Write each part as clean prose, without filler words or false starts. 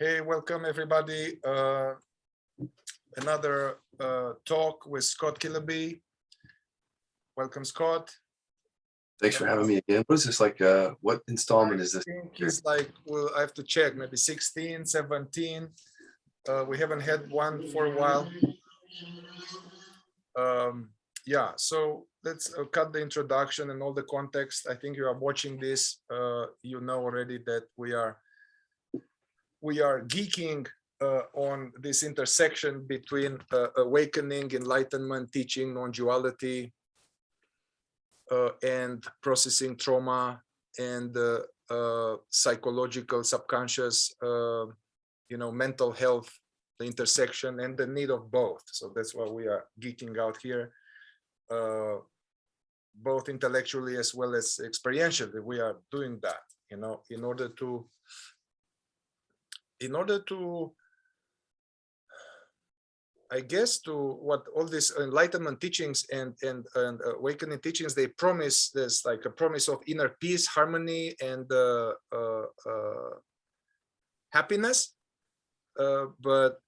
Hey, welcome everybody. Another talk with Scott Kiloby. Welcome, Scott. Thanks for having me again. What is this like? What installment is this? I think it's like, well, I have to check, maybe 16, 17. We haven't had one for a while. Yeah, so let's cut the introduction and all the context. I think you are watching this. You know already that we are geeking on this intersection between awakening, enlightenment, teaching, non-duality, and processing trauma and psychological, subconscious, mental health, the intersection and the need of both. So that's why we are geeking out here, both intellectually as well as experientially. We are doing that, in order to I guess to what all these enlightenment teachings and awakening teachings, they promise, there's like a promise of inner peace, harmony, and happiness, but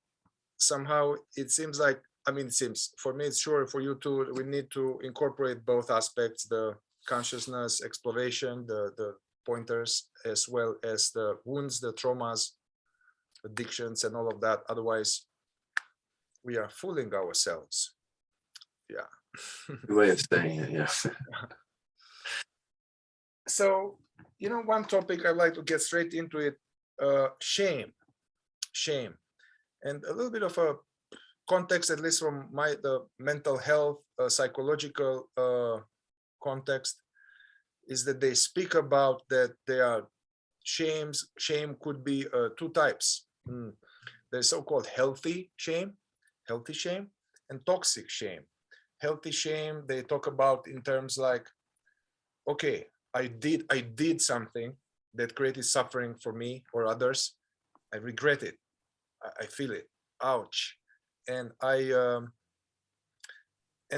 somehow it seems like, it seems, for me it's sure, for you too, we need to incorporate both aspects, the consciousness exploration, the pointers, as well as the wounds, the traumas, addictions, and all of that. Otherwise we are fooling ourselves. Yeah. Good way of saying it, yeah. So, one topic I'd like to get straight into it, shame, and a little bit of a context, at least from the mental health, psychological context, is that they speak about that there are shame could be two types. There's so-called healthy shame, and toxic shame. Healthy shame, they talk about in terms like, okay, I did something that created suffering for me or others. I regret it. I feel it. Ouch. And and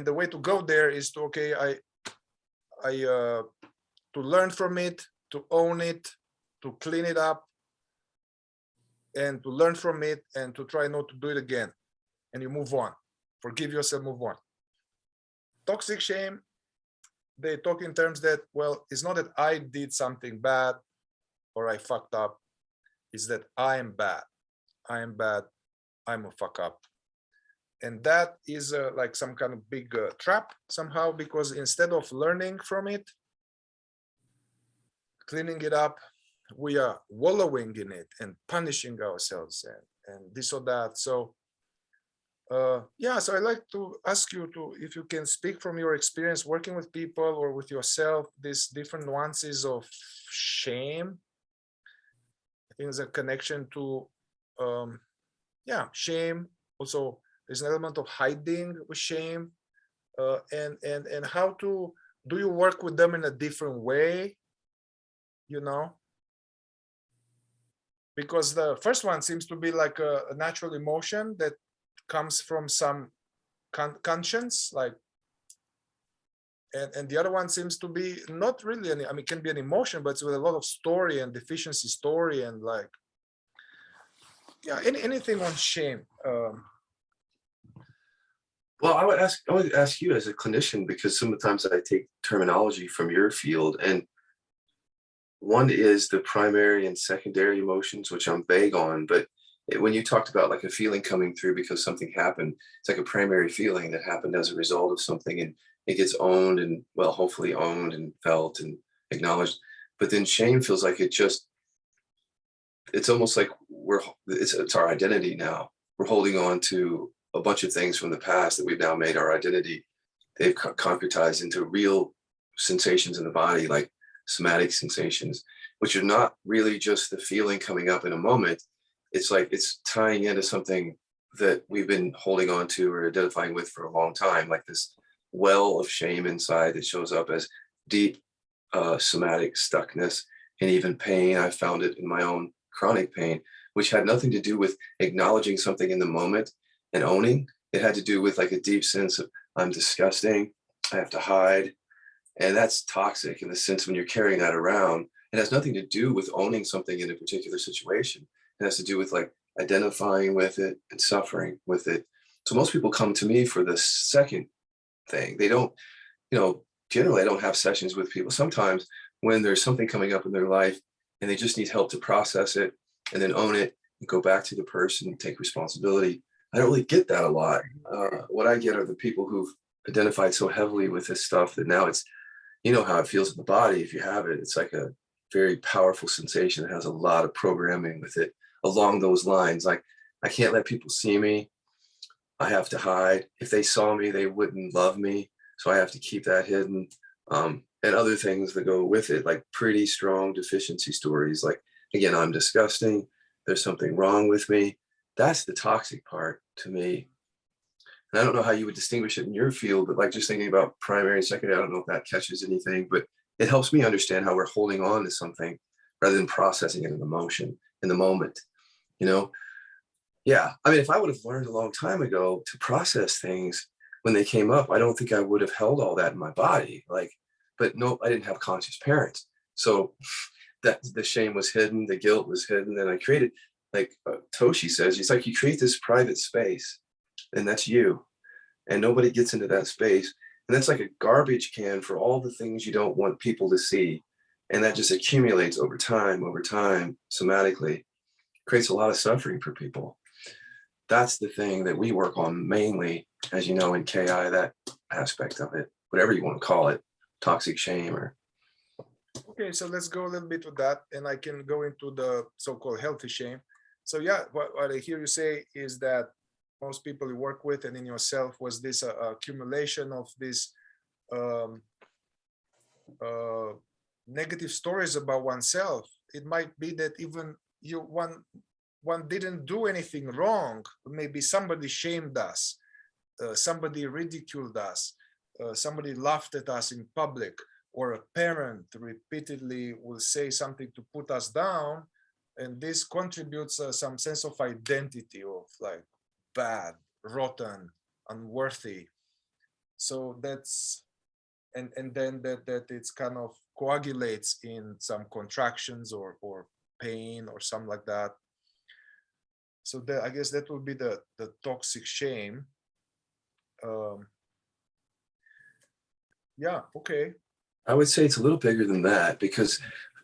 the way to go there is to, okay, to learn from it, to own it, to clean it up, and to learn from it, and to try not to do it again. And you move on. Forgive yourself, move on. Toxic shame, they talk in terms that, well, it's not that I did something bad or I fucked up. It's that I am bad. I'm a fuck up. And that is like some kind of big trap somehow, because instead of learning from it, cleaning it up, we are wallowing in it and punishing ourselves and this or that. So yeah, so I'd like to ask you if you can speak from your experience working with people or with yourself, these different nuances of shame. I think there's a connection to shame. Also, there's an element of hiding with shame, and how do you work with them in a different way, because the first one seems to be like a natural emotion that comes from some conscience, like, and the other one seems to be not really any, it can be an emotion, but it's with a lot of story and deficiency story, and like, yeah, anything on shame. Well, I would ask you as a clinician, because sometimes I take terminology from your field, and one is the primary and secondary emotions, which I'm vague on, but when you talked about like a feeling coming through because something happened, it's like a primary feeling that happened as a result of something, and it gets owned and, well, hopefully owned and felt and acknowledged. But then shame feels like it's almost like it's our identity now. We're holding on to a bunch of things from the past that we've now made our identity. They've concretized into real sensations in the body, like somatic sensations, which are not really just the feeling coming up in a moment. It's like it's tying into something that we've been holding on to or identifying with for a long time, like this well of shame inside that shows up as deep somatic stuckness and even pain. I found it in my own chronic pain, which had nothing to do with acknowledging something in the moment and owning. It had to do with like a deep sense of, I'm disgusting, I have to hide. And that's toxic in the sense when you're carrying that around. It has nothing to do with owning something in a particular situation. It has to do with like identifying with it and suffering with it. So most people come to me for the second thing. They don't, generally I don't have sessions with people. Sometimes when there's something coming up in their life and they just need help to process it and then own it and go back to the person and take responsibility. I don't really get that a lot. What I get are the people who've identified so heavily with this stuff that now it's, how it feels in the body. If you have it, it's like a very powerful sensation. It has a lot of programming with it along those lines. Like, I can't let people see me. I have to hide. If they saw me, they wouldn't love me. So I have to keep that hidden. And other things that go with it, like pretty strong deficiency stories. Like, again, I'm disgusting. There's something wrong with me. That's the toxic part to me. And I don't know how you would distinguish it in your field, but like just thinking about primary and secondary, I don't know if that catches anything, but it helps me understand how we're holding on to something rather than processing it in emotion in the moment, Yeah. I mean, if I would have learned a long time ago to process things when they came up, I don't think I would have held all that in my body. But no, I didn't have conscious parents. So that the shame was hidden, the guilt was hidden. And I created, like Toshi says, it's like you create this private space and that's you. And nobody gets into that space. And that's like a garbage can for all the things you don't want people to see. And that just accumulates over time, somatically, creates a lot of suffering for people. That's the thing that we work on mainly, as you know, in KI, that aspect of it, whatever you want to call it, toxic shame or. Okay, so let's go a little bit with that, and I can go into the so-called healthy shame. So yeah, what I hear you say is that most people you work with and in yourself was this accumulation of these negative stories about oneself. It might be that even one didn't do anything wrong. Maybe somebody shamed us, somebody ridiculed us, somebody laughed at us in public, or a parent repeatedly will say something to put us down, and this contributes some sense of identity of like bad, rotten, unworthy. So that's and then that it's kind of coagulates in some contractions or pain or something like that. So I guess that will be the toxic shame. Yeah, okay. I would say it's a little bigger than that because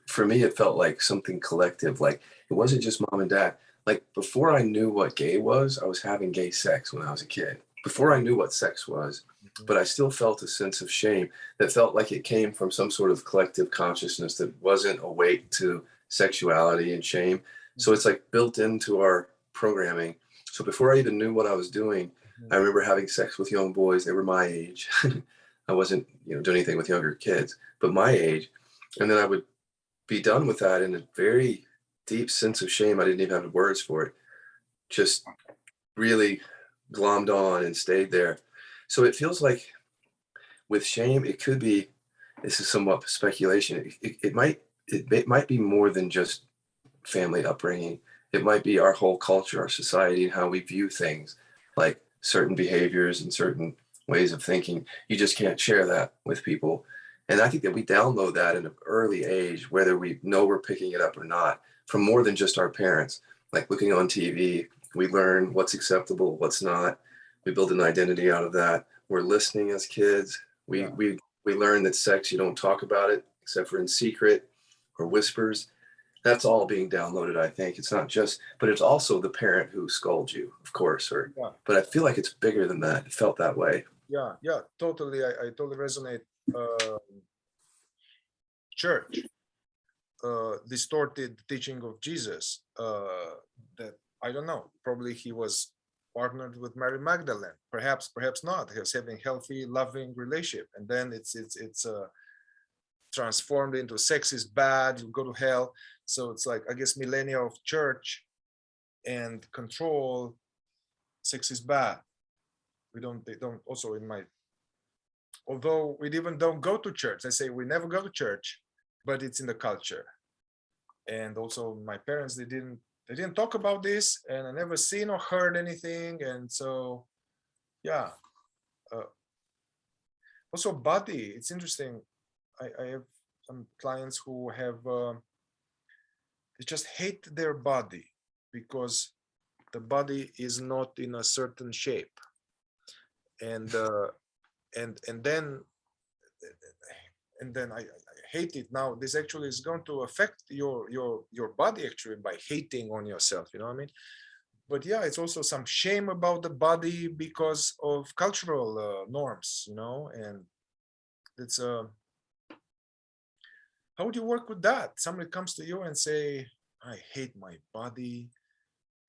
for me, it felt like something collective. Like it wasn't just mom and dad. Like before I knew what gay was, I was having gay sex when I was a kid. Before I knew what sex was, but I still felt a sense of shame that felt like it came from some sort of collective consciousness that wasn't awake to sexuality and shame. So it's like built into our programming. So before I even knew what I was doing, I remember having sex with young boys. They were my age. I wasn't, doing anything with younger kids, but my age. And then I would be done with that in a very deep sense of shame. I didn't even have the words for it. Just really glommed on and stayed there. So it feels like with shame, it could be, this is somewhat speculation. It might be more than just family upbringing. It might be our whole culture, our society, and how we view things, like certain behaviors and certain ways of thinking. You just can't share that with people. And I think that we download that in an early age, whether we know we're picking it up or not, from more than just our parents. Like looking on TV, we learn what's acceptable, what's not. We build an identity out of that. We're listening as kids. We learn that sex, you don't talk about it except for in secret or whispers. That's all being downloaded, I think. It's not just, but it's also the parent who scolds you, of course. But I feel like it's bigger than that. It felt that way. Yeah, totally. I totally resonate. Church distorted teaching of Jesus. That I don't know. Probably he was partnered with Mary Magdalene. Perhaps not. He was having healthy, loving relationship, and then it's transformed into sex is bad. You go to hell. So it's like, I guess, millennia of church and control. Sex is bad. They don't also in my, although we even don't go to church. I say we never go to church, but it's in the culture. And also my parents, they didn't talk about this, and I never seen or heard anything. And so, yeah. Also body, it's interesting. I have some clients who have, they just hate their body. because the body is not in a certain shape, and then I hate it now. This actually is going to affect your body actually by hating on yourself. You know what I mean? But yeah, it's also some shame about the body because of cultural norms. You know, and it's how would you work with that? Somebody comes to you and say, "I hate my body.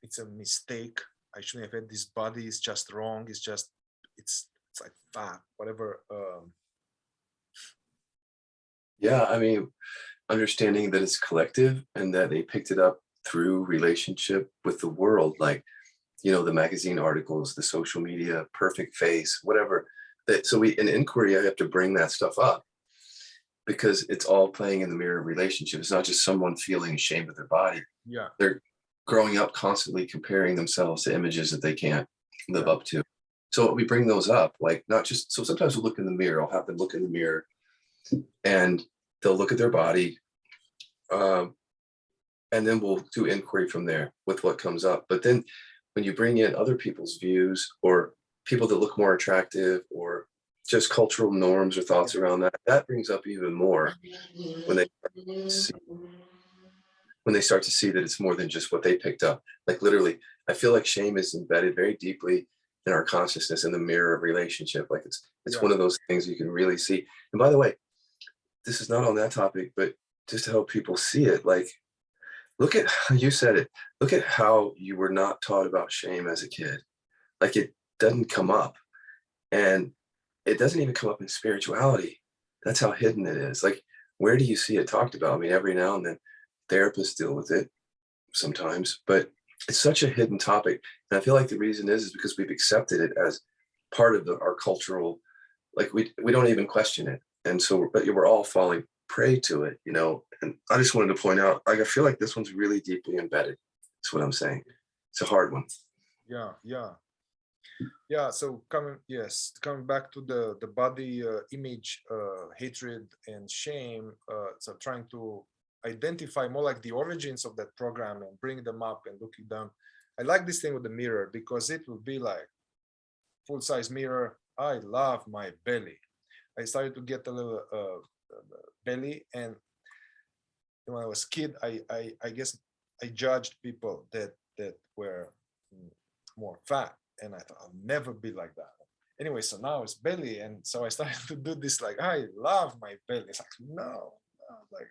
It's a mistake. I shouldn't have had this body. It's just wrong. It's like fat, whatever." Yeah, I mean, understanding that it's collective and that they picked it up through relationship with the world, like, you know, the magazine articles, the social media, perfect face, whatever. That so we in inquiry, I have to bring that stuff up because it's all playing in the mirror of relationship. It's not just someone feeling ashamed of their body. Yeah, They're growing up constantly comparing themselves to images that they can't live yeah, up to. So we bring those up, like not just so sometimes we'll look in the mirror, I'll have them look in the mirror and they'll look at their body. Um, and then we'll do inquiry from there with what comes up. But then when you bring in other people's views or people that look more attractive or just cultural norms or thoughts around that, that brings up even more when they see, when they start to see that it's more than just what they picked up. Like literally, I feel like shame is embedded very deeply in our consciousness in the mirror of relationship. Like it's yeah, one of those things you can really see. And by the way, this is not on that topic, but just to help people see it, like look at how you said it. Look at how you were not taught about shame as a kid. Like it doesn't come up. And it doesn't even come up in spirituality. That's how hidden it is. Like, where do you see it talked about? I mean, every now and then therapists deal with it sometimes, but it's such a hidden topic. And I feel like the reason is because we've accepted it as part of our cultural, like we don't even question it. And so, but we're all falling prey to it, you know. And I just wanted to point out, like, I feel like this one's really deeply embedded. That's what I'm saying. It's a hard one. yeah, yeah. Yeah, so coming back to the body image, hatred and shame, so trying to identify more like the origins of that program and bring them up and looking down. I like this thing with the mirror because it will be like full-size mirror. I love my belly. I started to get a little belly, and when I was a kid, I guess I judged people that were more fat, and I thought I'll never be like that. Anyway, so now it's belly, and so I started to do this like I love my belly. It's like no, like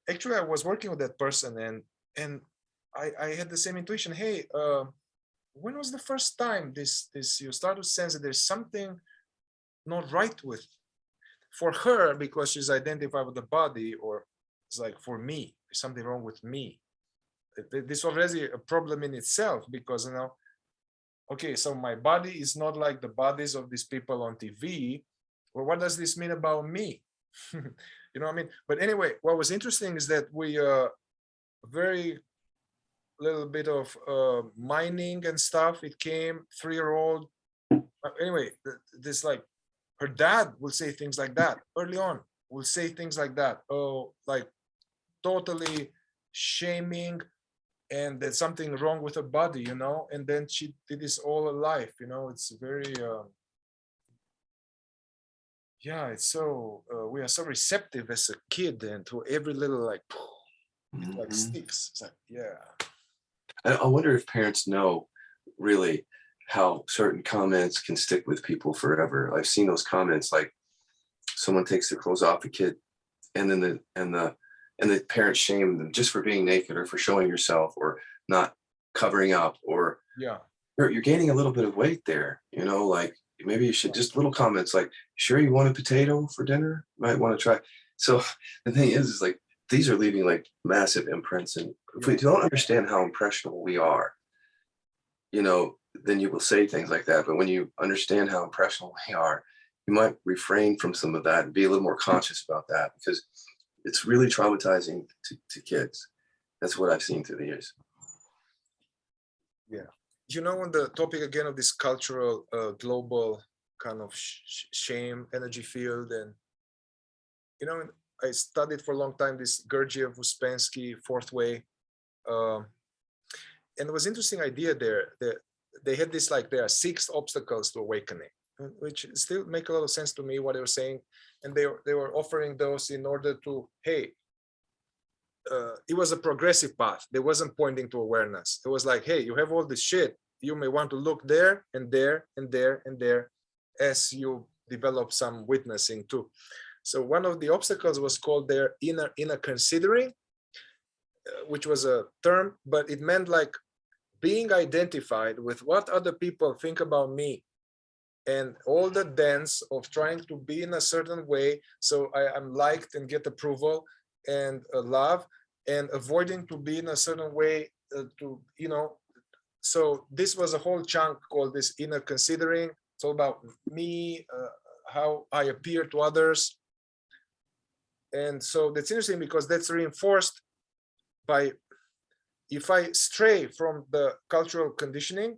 actually I was working with that person, and I had the same intuition. Hey, when was the first time this you start to sense that there's something not right with for her because she's identified with the body, or it's like for me, there's something wrong with me. This already a problem in itself because okay, so my body is not like the bodies of these people on TV. Well, what does this mean about me? You know what I mean? But anyway, what was interesting is that we very little bit of mining and stuff. It came 3-year-old. Anyway, this like her dad will say things like that early on. Will say things like that. Oh, like totally shaming, and there's something wrong with her body, and then she did this all her life. It's very yeah, it's so we are so receptive as a kid, and to every little like it like Mhm. sticks. It's like, yeah, I wonder if parents know really how certain comments can stick with people forever. I've seen those comments like someone takes their clothes off a kid and then the parents shame them just for being naked or for showing yourself or not covering up or yeah, you're gaining a little bit of weight there, like maybe you should just little comments like, sure you want a potato for dinner? Might want to try. So the thing is like these are leaving like massive imprints. And if we yeah, don't understand how impressionable we are, then you will say things like that. But when you understand how impressionable we are, you might refrain from some of that and be a little more conscious about that because it's really traumatizing to kids. That's what I've seen through the years. yeah. On the topic again of this cultural, global kind of shame energy field, and I studied for a long time this Gurdjieff Uspensky fourth way, And it was interesting idea there that they had this, like, there are 6 obstacles to awakening, which still make a lot of sense to me what they were saying. And they were offering those in order to, hey, it was a progressive path. They wasn't pointing to awareness. It was like, hey, you have all this shit. You may want to look there and there and there and there as you develop some witnessing too. So one of the obstacles was called their inner considering, which was a term, but it meant like being identified with what other people think about me, and all the dance of trying to be in a certain way so I'm liked and get approval and love, and avoiding to be in a certain way to, you know. So this was a whole chunk called this inner considering. It's all about me, how I appear to others. And so that's interesting because that's reinforced by, if I stray from the cultural conditioning,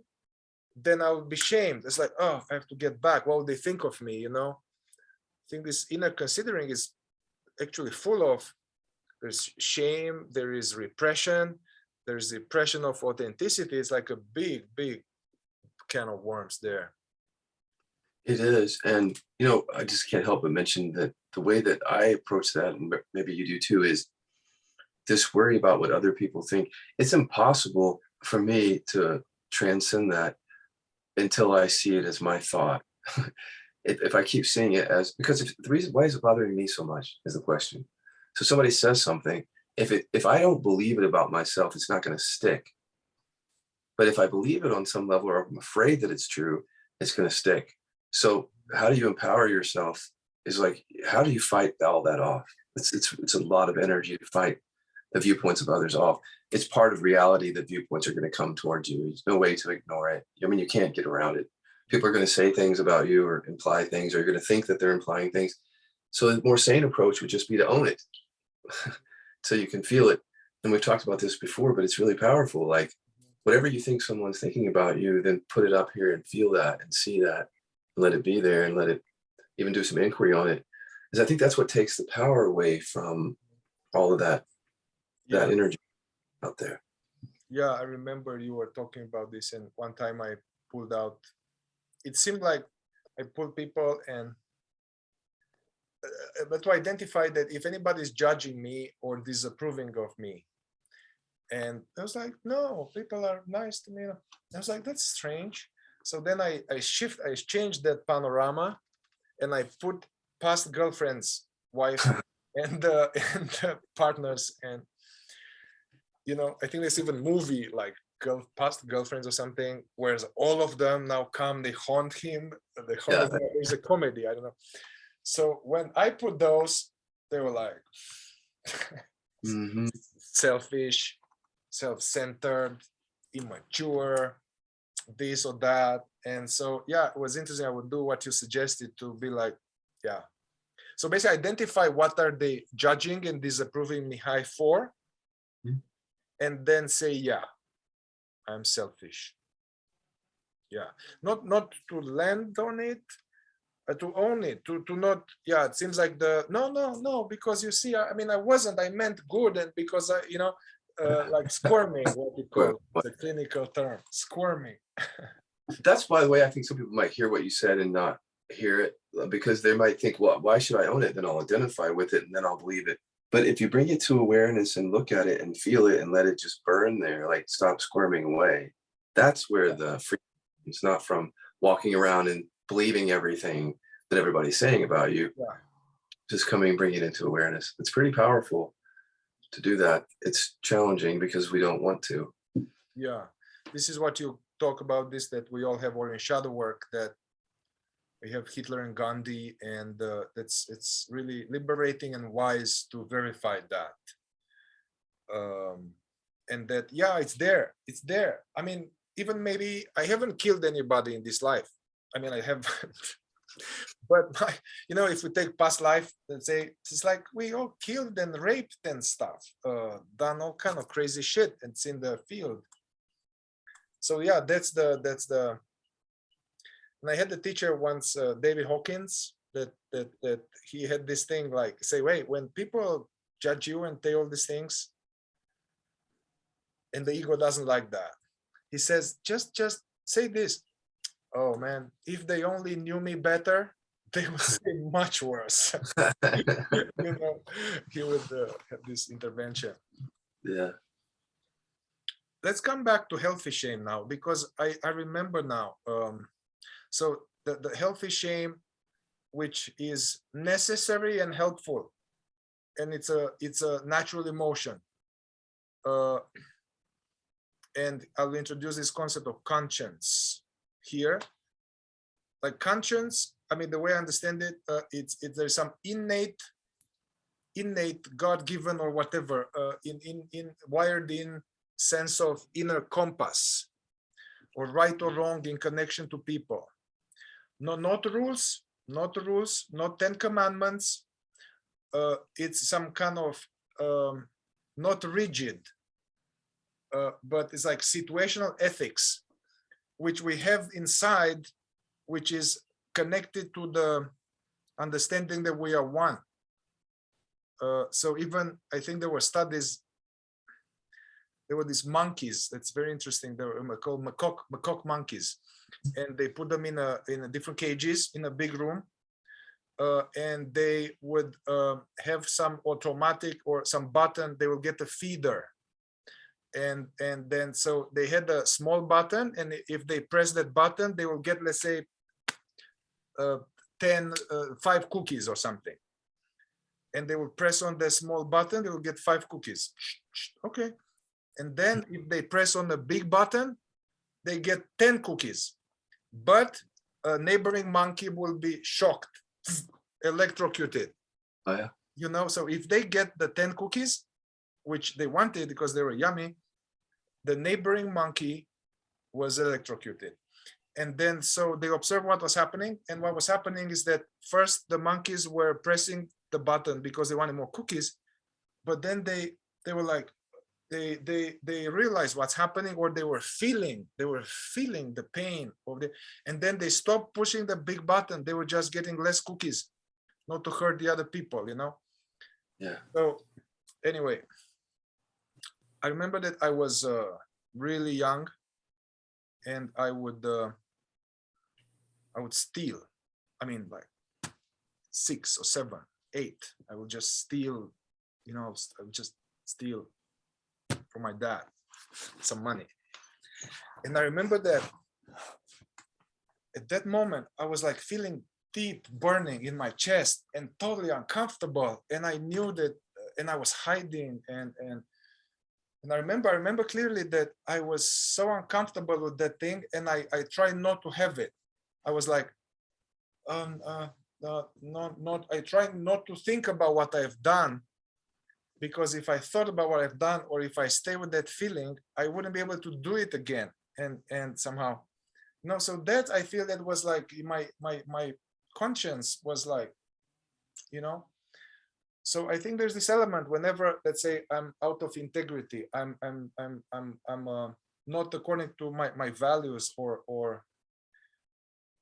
then I would be shamed. It's like, oh, I have to get back. What would they think of me, you know? I think this inner considering is actually full of, there's shame, there is repression, there's the repression of authenticity. It's like a big, big can of worms there. It is. And, you know, I just can't help but mention that the way that I approach that, and maybe you do too, is this worry about what other people think. It's impossible for me to transcend that until I see it as my thought. If I keep seeing it as, because the reason, why is it bothering me so much is the question. So somebody says something, if I don't believe it about myself, it's not going to stick. But if I believe it on some level, or I'm afraid that it's true, it's going to stick. So how do you empower yourself is like, how do you fight all that off? It's a lot of energy to fight the viewpoints of others off. It's part of reality that viewpoints are going to come towards you. There's no way to ignore it. I mean, you can't get around it. People are going to say things about you or imply things, or you're going to think that they're implying things. So the more sane approach would just be to own it so you can feel it. And we've talked about this before, but it's really powerful. Like, whatever you think someone's thinking about you, then put it up here and feel that and see that, and let it be there, and let it even do some inquiry on it. Because I think that's what takes the power away from all of that, that energy out there. Yeah, I remember you were talking about this, and one time I pulled out, it seemed like I pulled people and but to identify that if anybody's judging me or disapproving of me. And I was like, no, people are nice to me. I was like, that's strange. So then I changed that panorama, and I put past girlfriends, wife, and partners, and, you know, I think there's even movie like past girlfriends or something, whereas all of them now come, they haunt him. There's a comedy, I don't know. So when I put those, they were like selfish, self-centered, immature, this or that. And so, yeah, it was interesting. I would do what you suggested, to be like, yeah. So basically identify what are they judging and disapproving Mihai for, and then say, yeah, I'm selfish. Yeah, not to land on it, to own it, to not, yeah, it seems like no, because you see, I mean, I meant good, and because I, you know, like squirming, what we call the clinical term, squirming. That's, by the way, I think some people might hear what you said and not hear it, because they might think, well, why should I own it? Then I'll identify with it and then I'll believe it. But if you bring it to awareness and look at it and feel it and let it just burn there, like stop squirming away, that's where the freedom, it's not from walking around and believing everything that everybody's saying about you. Yeah. Just coming, bring it into awareness. It's pretty powerful to do that. It's challenging because we don't want to. Yeah, this is what you talk about, this, that we all have our shadow work, that we have Hitler and Gandhi, and it's really liberating and wise to verify that. And that, yeah, it's there. I mean, even maybe I haven't killed anybody in this life. I mean, I have, but you know, if we take past life, let's say, it's like we all killed and raped and stuff, done all kind of crazy shit, and it's in the field. So yeah, that's the. And I had the teacher once, David Hawkins, that he had this thing, like, say, wait, when people judge you and say all these things, And the ego doesn't like that. He says, just say this. Oh man, if they only knew me better, they would say much worse. You know, he would have this intervention. Yeah. Let's come back to healthy shame now, because I remember now. So the healthy shame, which is necessary and helpful, and it's a natural emotion. And I'll introduce this concept of conscience here. Like conscience, I mean, the way I understand it, it's there's some innate God-given or whatever in wired in sense of inner compass, or right or wrong in connection to people. No, not rules, not 10 commandments. It's some kind of not rigid, but it's like situational ethics, which we have inside, which is connected to the understanding that we are one. So even, I think there were studies, there were these monkeys, that's very interesting, they were called macaque monkeys, and they put them in different cages in a big room, and they would have some automatic or some button, they will get a feeder. And then, so they had a small button, and if they press that button, they will get, let's say, 5 cookies or something. And they will press on the small button, they will get 5 cookies. Okay. And then if they press on the big button, they get 10 cookies. But a neighboring monkey will be shocked, electrocuted. Oh, yeah. You know, so if they get the 10 cookies, which they wanted because they were yummy, the neighboring monkey was electrocuted. And then, so they observed what was happening. And what was happening is that first the monkeys were pressing the button because they wanted more cookies. But then they were like, they realized what's happening, or they were feeling the pain of the, and then they stopped pushing the big button. They were just getting less cookies, not to hurt the other people, you know? Yeah. So anyway, I remember that I was really young, and I would steal. I mean, like 6 or 7, 8. I would just steal, you know, I would just steal from my dad some money. And I remember that at that moment, I was like feeling teeth burning in my chest and totally uncomfortable. And I knew that, and I was hiding. And I remember clearly that I was so uncomfortable with that thing, and I tried not to have it. I was like, I try not to think about what I've done, because if I thought about what I've done, or if I stay with that feeling, I wouldn't be able to do it again. And somehow, you know, so that, I feel that was like my conscience was like, you know. So I think there's this element whenever, let's say, I'm out of integrity, I'm not according to my values, or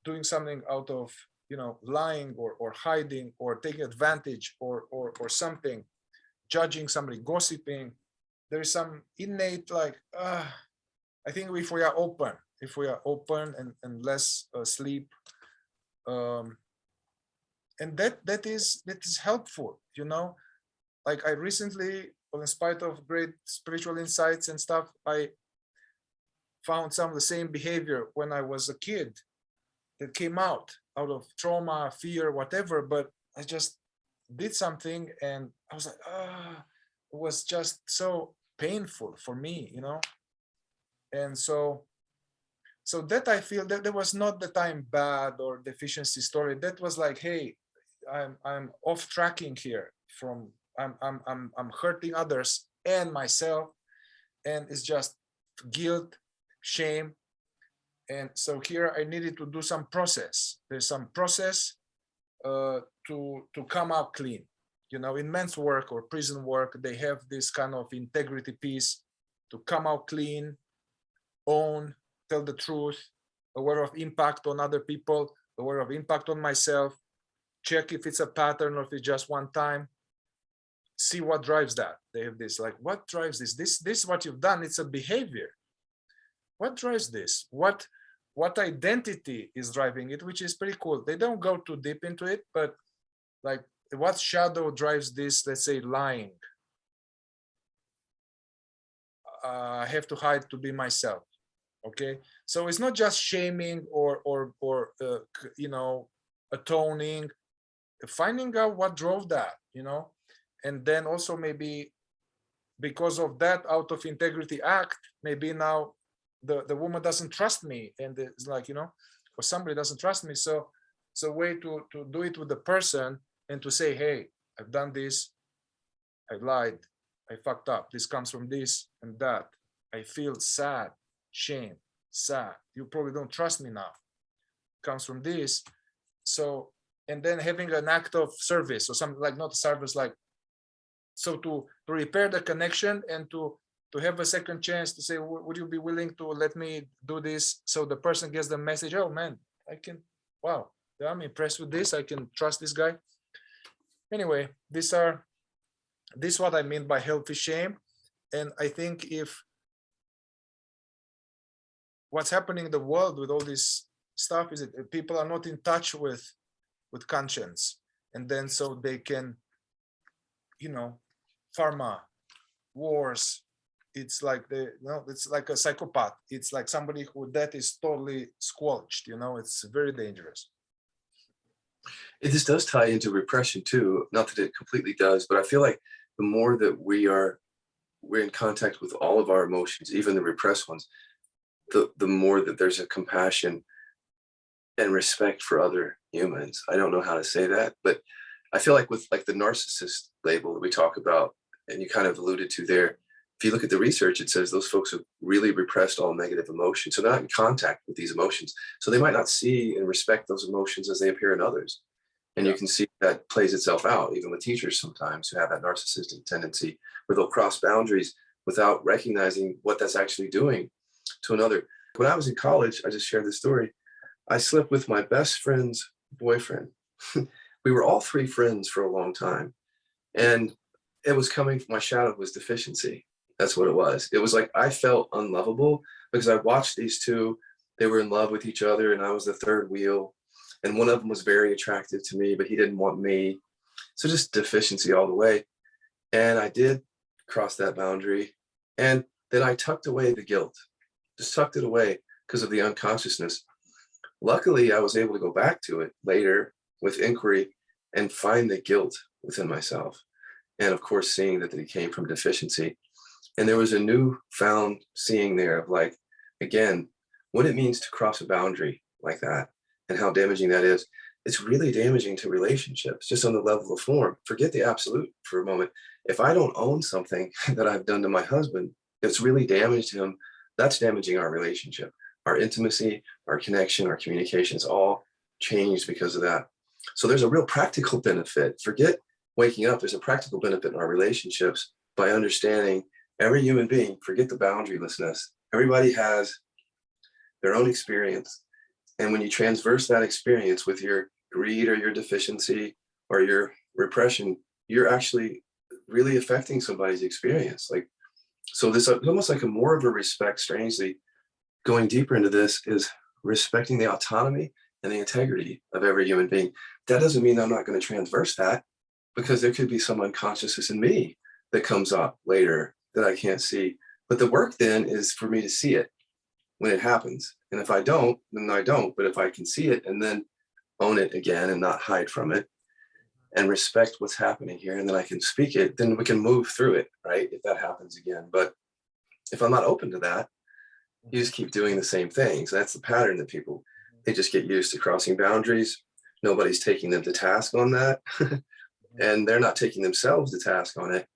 doing something out of, you know, lying or hiding or taking advantage or something, judging somebody, gossiping. There is some innate, like, I think if we are open and less asleep, and that is helpful, you know. Like I recently, well, in spite of great spiritual insights and stuff, I found some of the same behavior when I was a kid that came out of trauma, fear, whatever, but I just did something and I was like, it was just so painful for me, you know. And so that, I feel that there was not that I'm bad or deficiency story. That was like, hey, I'm off tracking here from, I'm hurting others and myself, and it's just guilt, shame. And so here I needed to do some process. There's some process to come out clean. You know, in men's work or prison work, they have this kind of integrity piece to come out clean, own, tell the truth, aware of impact on other people, aware of impact on myself, check if it's a pattern or if it's just one time. see what drives that. They have this, like, what drives this? This what you've done, it's a behavior. What drives this? What identity is driving it, which is pretty cool. They don't go too deep into it, but like, what shadow drives this? Let's say lying. I have to hide to be myself. Okay, so it's not just shaming or you know, atoning. Finding out what drove that, you know, and then also maybe because of that, out of integrity act, maybe now the woman doesn't trust me, and it's like, you know, or somebody doesn't trust me. So it's a way to do it with the person and to say, hey, I've done this, I lied, I fucked up, this comes from this and that, I feel sad, shame, sad, you probably don't trust me now, comes from this. So, and then having an act of service or something, like, not service, like, so to repair the connection and to have a second chance to say, would you be willing to let me do this? So the person gets the message, oh man, I can, wow, I'm impressed with this, I can trust this guy. Anyway, this is what I mean by healthy shame. And I think if what's happening in the world with all this stuff is that people are not in touch with conscience, and then so they can, you know, pharma, wars, it's like it's like a psychopath, it's like somebody who that is totally squelched, you know, it's very dangerous. This does tie into repression too, not that it completely does, but I feel like the more that we're in contact with all of our emotions, even the repressed ones, the more that there's a compassion and respect for other humans. I don't know how to say that, but I feel like with like the narcissist label that we talk about, and you kind of alluded to there, if you look at the research, it says those folks have really repressed all negative emotions. So they're not in contact with these emotions. So they might not see and respect those emotions as they appear in others. And you can see that plays itself out, even with teachers sometimes who have that narcissistic tendency where they'll cross boundaries without recognizing what that's actually doing to another. When I was in college, I just shared this story. I slept with my best friend's boyfriend. We were all three friends for a long time. And it was coming from, my shadow was deficiency. That's what it was. It was like I felt unlovable because I watched these two. They were in love with each other and I was the third wheel. And one of them was very attractive to me, but he didn't want me. So just deficiency all the way. And I did cross that boundary. And then I tucked away the guilt, just tucked it away because of the unconsciousness. Luckily, I was able to go back to it later with inquiry and find the guilt within myself. And of course, seeing that it came from deficiency. And there was a newfound seeing there of like, again, what it means to cross a boundary like that and how damaging that is. It's really damaging to relationships, just on the level of form. Forget the absolute for a moment. If I don't own something that I've done to my husband, it's really damaged him. That's damaging our relationship, our intimacy, our connection, our communication is all changed because of that. So there's a real practical benefit. Forget waking up. There's a practical benefit in our relationships by understanding every human being, forget the boundarylessness. Everybody has their own experience. And when you transverse that experience with your greed or your deficiency or your repression, you're actually really affecting somebody's experience. Like, so this almost like a more of a respect, strangely, going deeper into this is respecting the autonomy and the integrity of every human being. That doesn't mean I'm not going to transverse that, because there could be some unconsciousness in me that comes up later that I can't see. But the work then is for me to see it when it happens. And if I don't, then I don't. But if I can see it and then own it again and not hide from it and respect what's happening here, and then I can speak it, then we can move through it, right? If that happens again. But if I'm not open to that, you just keep doing the same things. That's the pattern that people, they just get used to crossing boundaries. Nobody's taking them to task on that. And they're not taking themselves to task on it.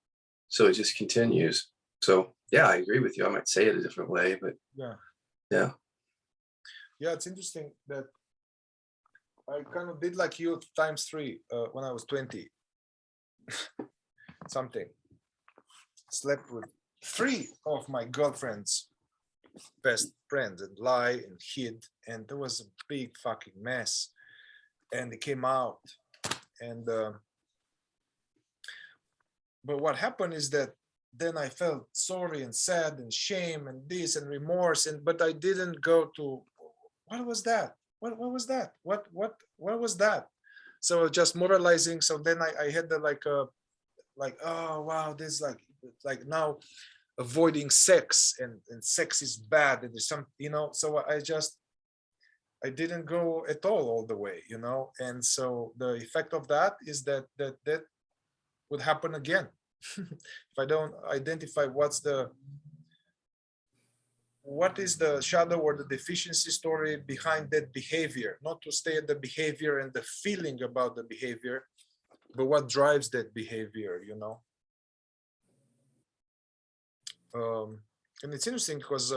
So it just continues. So yeah, I agree with you. I might say it a different way, but yeah. It's interesting that I kind of did like you ×3 when I was 20 something. Slept with 3 of my girlfriend's best friends and lie and hid, and there was a big fucking mess, and it came out. And but what happened is that then I felt sorry and sad and shame and this and remorse, but I didn't go to what was that? What was that? What was that? So just moralizing. So then I had the like oh wow, this like now avoiding sex and sex is bad and there's some, so I didn't go at all the way, and so the effect of that is that would happen again. If I don't identify what is the shadow or the deficiency story behind that behavior, not to stay at the behavior and the feeling about the behavior, but what drives that behavior, and it's interesting because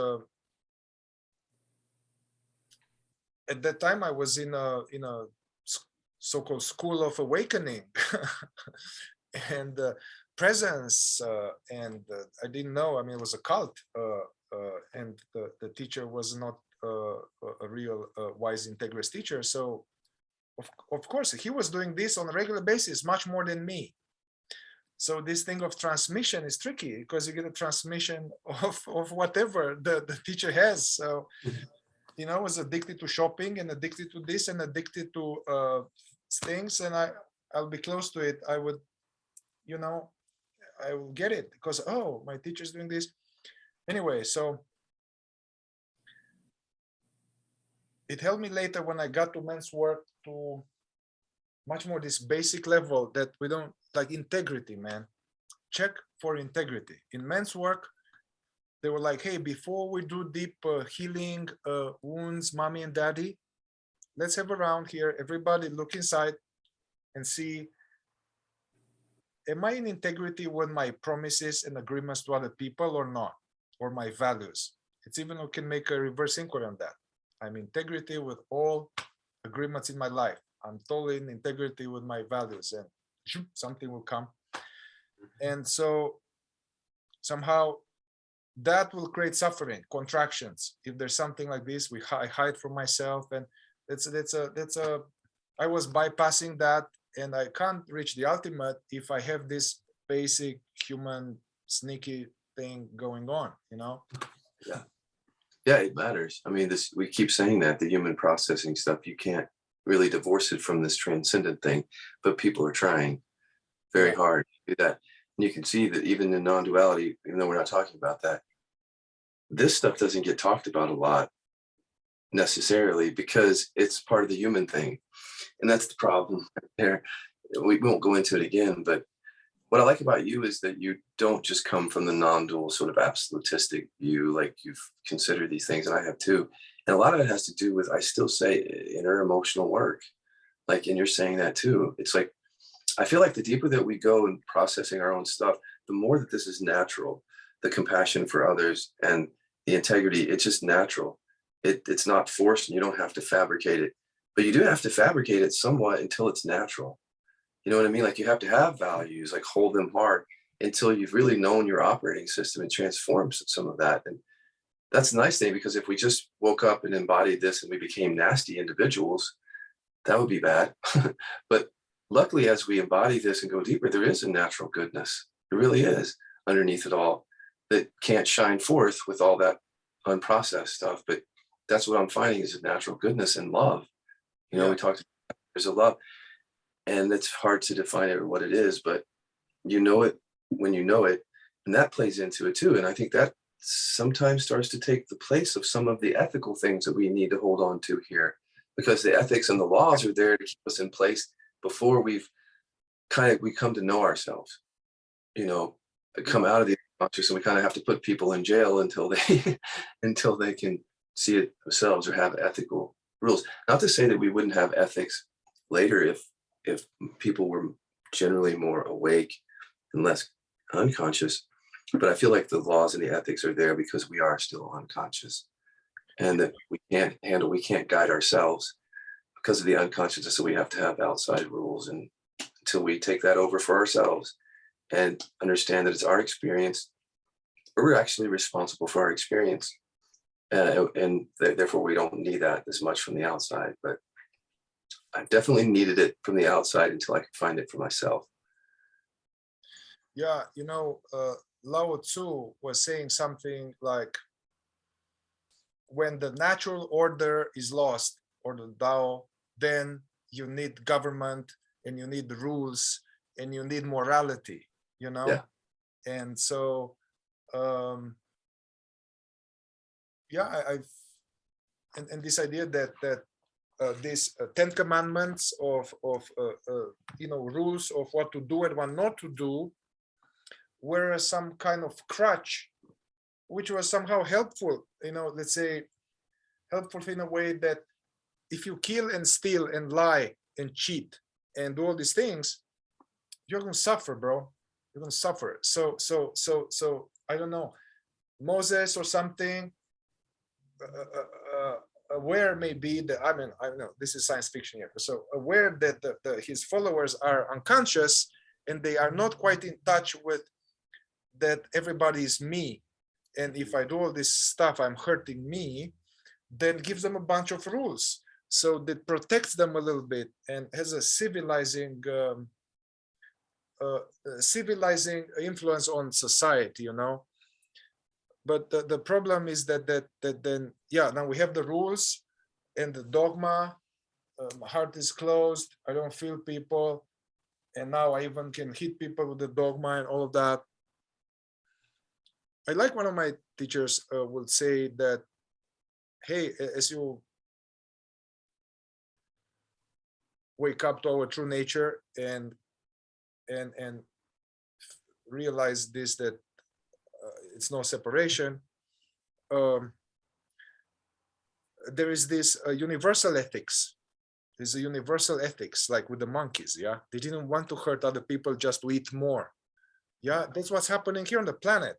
at that time I was in a so-called school of awakening and presence, and I didn't know. I mean, it was a cult, and the teacher was not a real wise integrist teacher. So of course he was doing this on a regular basis, much more than me. So this thing of transmission is tricky because you get a transmission of whatever the teacher has. So I was addicted to shopping and addicted to this and addicted to things, and I'll be close to it. I would, I will get it because, oh, my teacher's doing this. Anyway, so it helped me later when I got to men's work to much more this basic level that we don't like integrity, man. Check for integrity. In men's work, they were like, hey, before we do deep healing wounds, mommy and daddy, let's have a round here. Everybody look inside and see, am I in integrity with my promises and agreements to other people or not? Or my values? It's even, we can make a reverse inquiry on that. I'm in integrity with all agreements in my life. I'm totally in integrity with my values, and something will come. And so somehow that will create suffering, contractions. If there's something like this, I hide from myself, and I was bypassing that, and I can't reach the ultimate if I have this basic human sneaky thing going on, Yeah, it matters. I mean, we keep saying that the human processing stuff, you can't really divorce it from this transcendent thing, but people are trying very hard to do that. And you can see that even in non-duality, even though we're not talking about that, this stuff doesn't get talked about a lot necessarily because it's part of the human thing. And that's the problem there. We won't go into it again, but what I like about you is that you don't just come from the non-dual sort of absolutistic view, like you've considered these things, and I have too. And a lot of it has to do with, I still say, inner emotional work. Like, and you're saying that too. It's like, I feel like the deeper that we go in processing our own stuff, the more that this is natural, the compassion for others and the integrity, it's just natural. It's not forced and you don't have to fabricate it, but you do have to fabricate it somewhat until it's natural. You know what I mean? Like you have to have values, like hold them hard until you've really known your operating system and transformed some of that. And that's the nice thing, because if we just woke up and embodied this and we became nasty individuals, that would be bad. But luckily, as we embody this and go deeper, there is a natural goodness. There really is underneath it all that can't shine forth with all that unprocessed stuff. But that's what I'm finding is a natural goodness and love. We talked about there's a love. And it's hard to define it or what it is, but you know it when you know it, and that plays into it too. And I think that sometimes starts to take the place of some of the ethical things that we need to hold on to here, because the ethics and the laws are there to keep us in place before we come to know ourselves, come out of the unconscious, and we kind of have to put people in jail until they can see it themselves or have ethical rules. Not to say that we wouldn't have ethics later if people were generally more awake and less unconscious, but I feel like the laws and the ethics are there because we are still unconscious, and that we can't guide ourselves because of the unconsciousness. So we have to have outside rules, and until we take that over for ourselves and understand that it's our experience, we're actually responsible for our experience, and therefore we don't need that as much from the outside. But I definitely needed it from the outside until I could find it for myself. Yeah, you know, Lao Tzu was saying something like, when the natural order is lost, or the Tao, then you need government, and you need rules, and you need morality, you know? Yeah. And so, yeah, I've, and this idea that these 10 commandments of you know, rules of what to do and what not to do were some kind of crutch, which was somehow helpful, you know, let's say helpful in a way that if you kill and steal and lie and cheat and do all these things, you're gonna suffer, bro. You're gonna suffer. So I don't know, Moses or something, aware maybe that, I mean, I don't know, this is science fiction here. So aware that his followers are unconscious and they are not quite in touch with that everybody is me. And if I do all this stuff, I'm hurting me, then gives them a bunch of rules. So that protects them a little bit and has a civilizing influence on society, you know. But the problem is that then, yeah, now we have the rules and the dogma. My heart is closed. I don't feel people, and now I even can hit people with the dogma and all of that. I like one of my teachers would say that, hey, as you wake up to our true nature and realize this, that it's no separation, there is this universal ethics. There's a universal ethics, like with the monkeys. Yeah, they didn't want to hurt other people just to eat more. Yeah, that's what's happening here on the planet.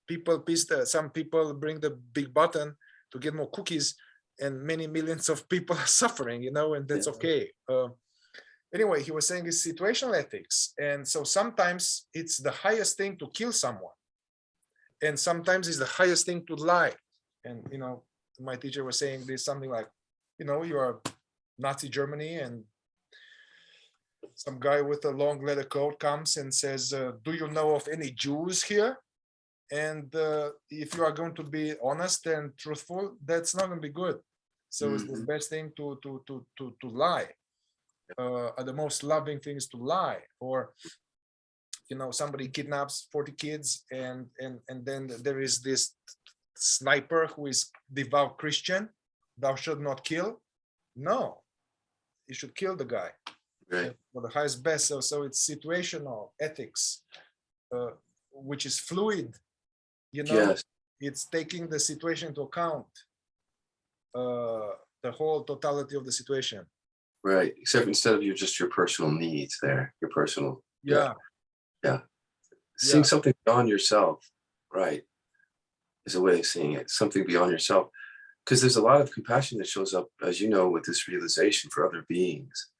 People some people bring the big button to get more cookies, and many millions of people are suffering, you know, and that's okay. Anyway, he was saying it's situational ethics. And so sometimes it's the highest thing to kill someone. And sometimes it's the highest thing to lie. And, you know, my teacher was saying this, something like, you know, you are Nazi Germany and some guy with a long leather coat comes and says, do you know of any Jews here? And if you are going to be honest and truthful, that's not going to be good. So it's the best thing to lie. The most loving thing is to lie. Or, you know, somebody kidnaps 40 kids and then there is this sniper who is devout Christian. Thou should not kill. No, you should kill the guy. Right. For the highest best. So it's situational ethics, which is fluid. You know, Yes. it's taking the situation into account, the whole totality of the situation. Right. Except instead of just your personal needs there, your personal. Yeah. Seeing something beyond yourself, right, is a way of seeing it. Something beyond yourself. Because there's a lot of compassion that shows up, as you know, with this realization for other beings.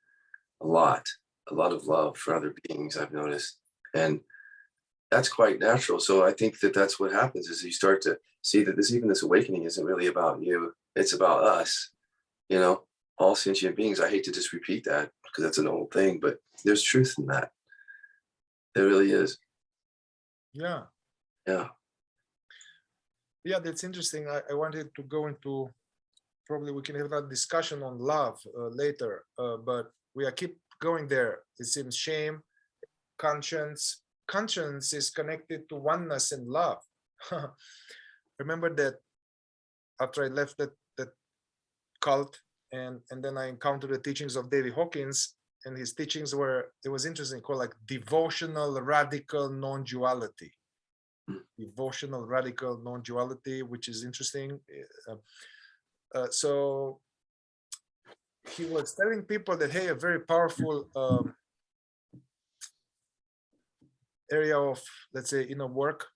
A lot of love for other beings, I've noticed. And that's quite natural. So I think that that's what happens is you start to see that this awakening isn't really about you. It's about us, you know, all sentient beings. I hate to just repeat that because that's an old thing, but there's truth in that. There really is. Yeah. That's interesting. I wanted to go into, probably we can have that discussion on love later, but we keep going there. It seems shame, conscience. Conscience is connected to oneness and love. Remember that after I left that cult and then I encountered the teachings of David Hawkins, and his teachings were, it was interesting, called like devotional radical non-duality. Devotional radical non-duality, which is interesting. So he was telling people that, hey, a very powerful area of, let's say, inner work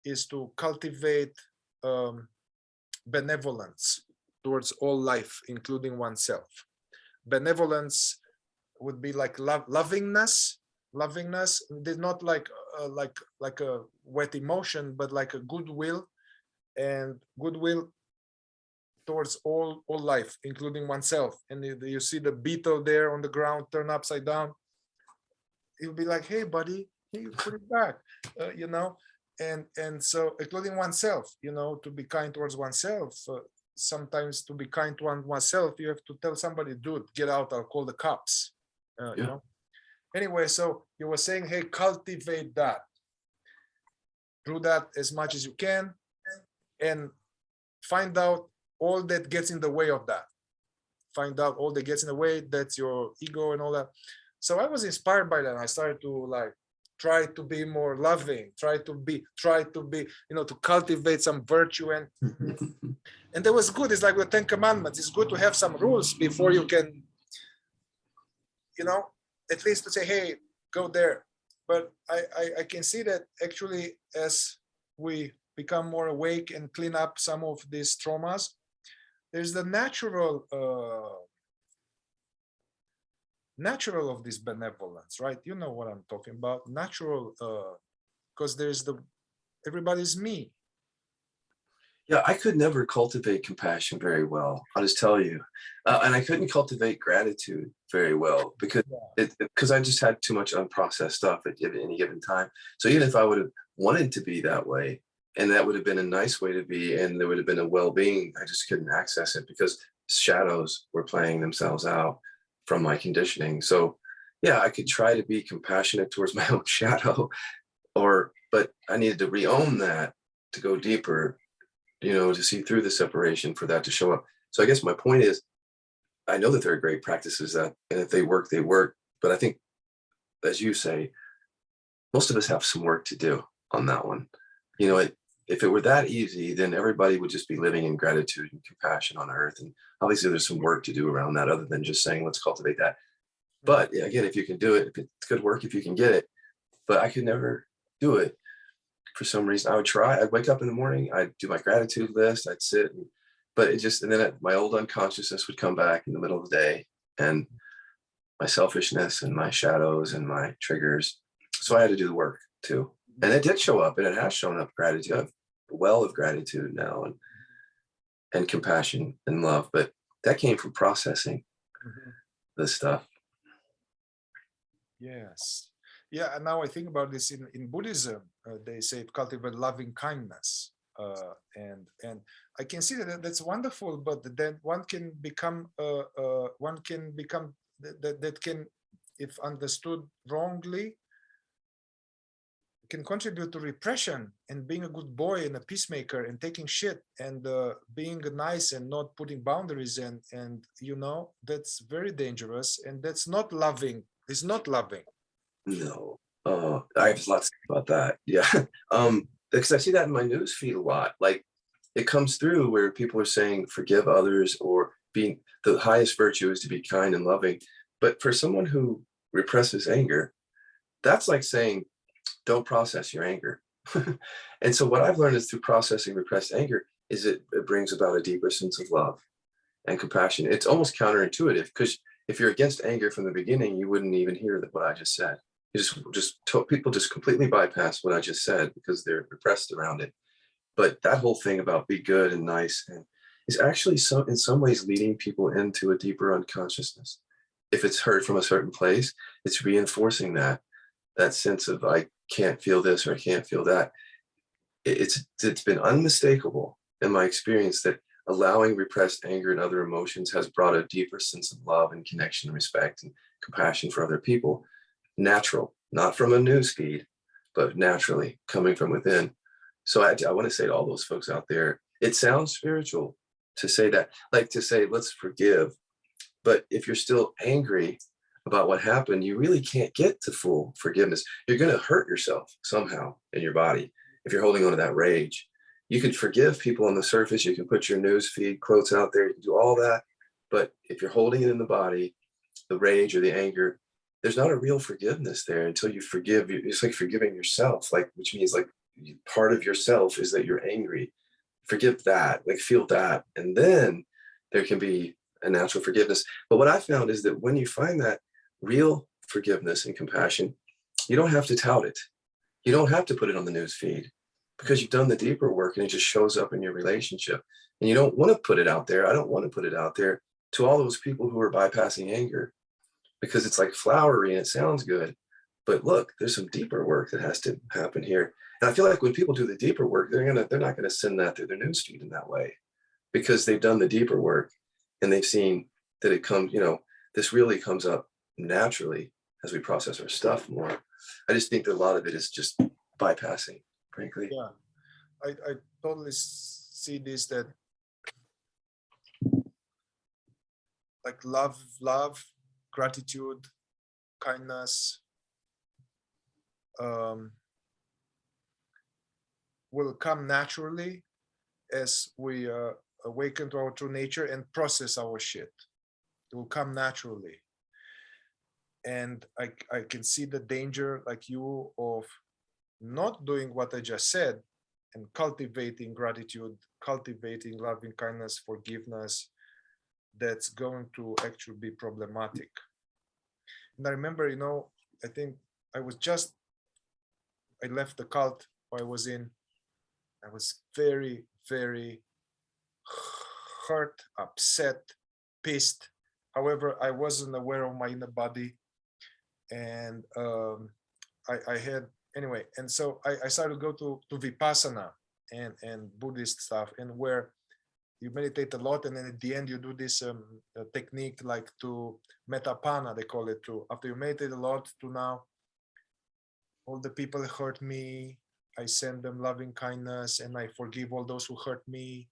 is to cultivate benevolence towards all life, including oneself. Benevolence would be like lovingness. Did not like a wet emotion, but like a goodwill, and goodwill towards all life, including oneself. And you see the beetle there on the ground turn upside down, you'll be like, hey buddy, you put it back, you know, and so including oneself, you know, to be kind towards oneself. Sometimes to be kind to oneself, you have to tell somebody, dude, get out, I'll call the cops, you know. Anyway, so you were saying, hey, cultivate that. Do that as much as you can and find out all that gets in the way of that. Find out all that gets in the way, that's your ego and all that. So I was inspired by that. I started to like try to be more loving, try to be, you know, to cultivate some virtue, and that was good. It's like the 10 Commandments. It's good to have some rules before you can, you know, at least to say, hey, go there. But I can see that actually as we become more awake and clean up some of these traumas, there's the natural of this benevolence, right? You know what I'm talking about. Natural, because there's everybody's me. Yeah, I could never cultivate compassion very well. I'll just tell you, and I couldn't cultivate gratitude very well because I just had too much unprocessed stuff at any given time. So even if I would have wanted to be that way, and that would have been a nice way to be, and there would have been a well-being, I just couldn't access it because shadows were playing themselves out from my conditioning. So yeah, I could try to be compassionate towards my own shadow, but I needed to re-own that to go deeper, you know, to see through the separation for that to show up. So I guess my point is, I know that there are great practices that, and if they work, they work. But I think, as you say, most of us have some work to do on that one. You know, if it were that easy, then everybody would just be living in gratitude and compassion on earth. And obviously there's some work to do around that other than just saying, let's cultivate that. But again, if you can do it, if it's good work, if you can get it, but I could never do it. For some reason, I would try. I'd wake up in the morning, I'd do my gratitude list, I'd sit, but and then my old unconsciousness would come back in the middle of the day, and my selfishness and my shadows and my triggers. So I had to do the work too. And it did show up, and it has shown up. Gratitude, I have a well of gratitude now, and compassion and love. But that came from processing this stuff. Yes. Yeah, and now I think about this in Buddhism, they say cultivate loving kindness, and I can see that that's wonderful. But then one can become that can, if understood wrongly, can contribute to repression and being a good boy and a peacemaker and taking shit and being nice and not putting boundaries, and you know, that's very dangerous, and that's not loving. It's not loving. No, I have lots to say about that. Yeah, because I see that in my news feed a lot. Like, it comes through where people are saying forgive others, or being the highest virtue is to be kind and loving. But for someone who represses anger, that's like saying don't process your anger. And so what I've learned is through processing repressed anger is it brings about a deeper sense of love and compassion. It's almost counterintuitive, because if you're against anger from the beginning, you wouldn't even hear what I just said. People just completely bypass what I just said because they're repressed around it. But that whole thing about be good and nice is actually in some ways leading people into a deeper unconsciousness. If it's heard from a certain place, it's reinforcing that sense of I can't feel this or I can't feel that. It's been unmistakable in my experience that allowing repressed anger and other emotions has brought a deeper sense of love and connection, respect, and compassion for other people. Natural, not from a news feed, but naturally coming from within. So I want to say to all those folks out there, it sounds spiritual to say that, like to say, let's forgive. But if you're still angry about what happened, you really can't get to full forgiveness. You're going to hurt yourself somehow in your body if you're holding on to that rage. You can forgive people on the surface. You can put your news feed quotes out there. You can do all that. But if you're holding it in the body, the rage or the anger, there's not a real forgiveness there until you forgive. It's like forgiving yourself, which means like part of yourself is that you're angry. Forgive that, like feel that. And then there can be a natural forgiveness. But what I found is that when you find that real forgiveness and compassion, you don't have to tout it. You don't have to put it on the news feed, because you've done the deeper work and it just shows up in your relationship. And you don't want to put it out there. I don't want to put it out there to all those people who are bypassing anger, because it's like flowery and it sounds good, but look, there's some deeper work that has to happen here. And I feel like when people do the deeper work, they're not gonna send that through their newsfeed in that way, because they've done the deeper work and they've seen that it comes, this really comes up naturally as we process our stuff more. I just think that a lot of it is just bypassing, frankly. Yeah, I totally see this, that like love, gratitude, kindness will come naturally as we awaken to our true nature and process our shit. It will come naturally. And I can see the danger, like you, of not doing what I just said and cultivating gratitude, cultivating loving kindness, forgiveness. That's going to actually be problematic. And I remember, I think I left the cult I was in. I was very, very hurt, upset, pissed. However, I wasn't aware of my inner body. And I had, anyway, and so I started to go to Vipassana and Buddhist stuff, and where you meditate a lot, and then at the end you do this technique like to metapana, they call it, to after you meditate a lot, to now all the people that hurt me, I send them loving kindness, and I forgive all those who hurt me,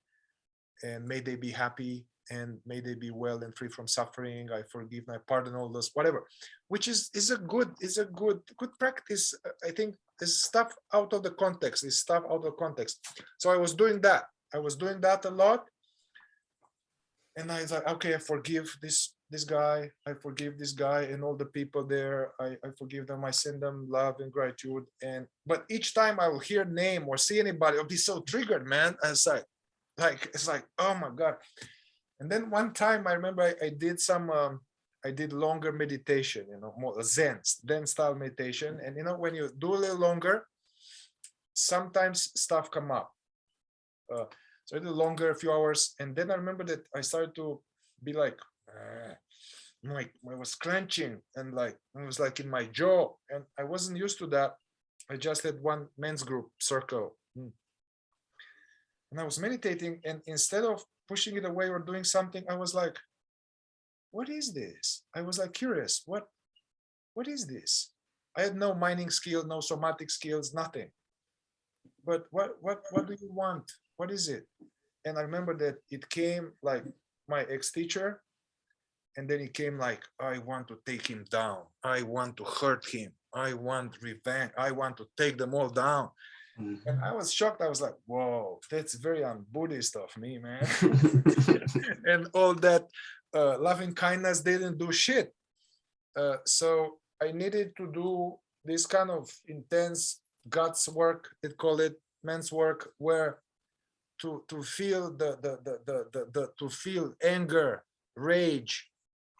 and may they be happy, and may they be well and free from suffering. I forgive, I pardon all those, whatever, which is a good practice. I think is stuff out of the context, So I was doing that a lot. And I was like, okay, I forgive this guy, I forgive this guy, and all the people there, I forgive them, I send them love and gratitude. But each time I will hear a name or see anybody, I'll be so triggered, man. I was it's like, oh my God. And then one time I remember I did I did longer meditation, more Zen style meditation. And when you do a little longer, sometimes stuff come up. So I did longer, a few hours, and then I remember that I started to be like I was clenching, and like it was like in my jaw, and I wasn't used to that. I just had one men's group circle, and I was meditating, and instead of pushing it away or doing something, I was like, "What is this?" I was like curious. What is this? I had no mining skill, no somatic skills, nothing. But what do you want? What is it? And I remember that it came like my ex-teacher, and then it came like, I want to take him down. I want to hurt him. I want revenge. I want to take them all down. Mm-hmm. And I was shocked. I was like, whoa, that's very un-Buddhist of me, man. And all that loving kindness didn't do shit. So I needed to do this kind of intense guts work, they call it men's work, where to feel to feel anger, rage,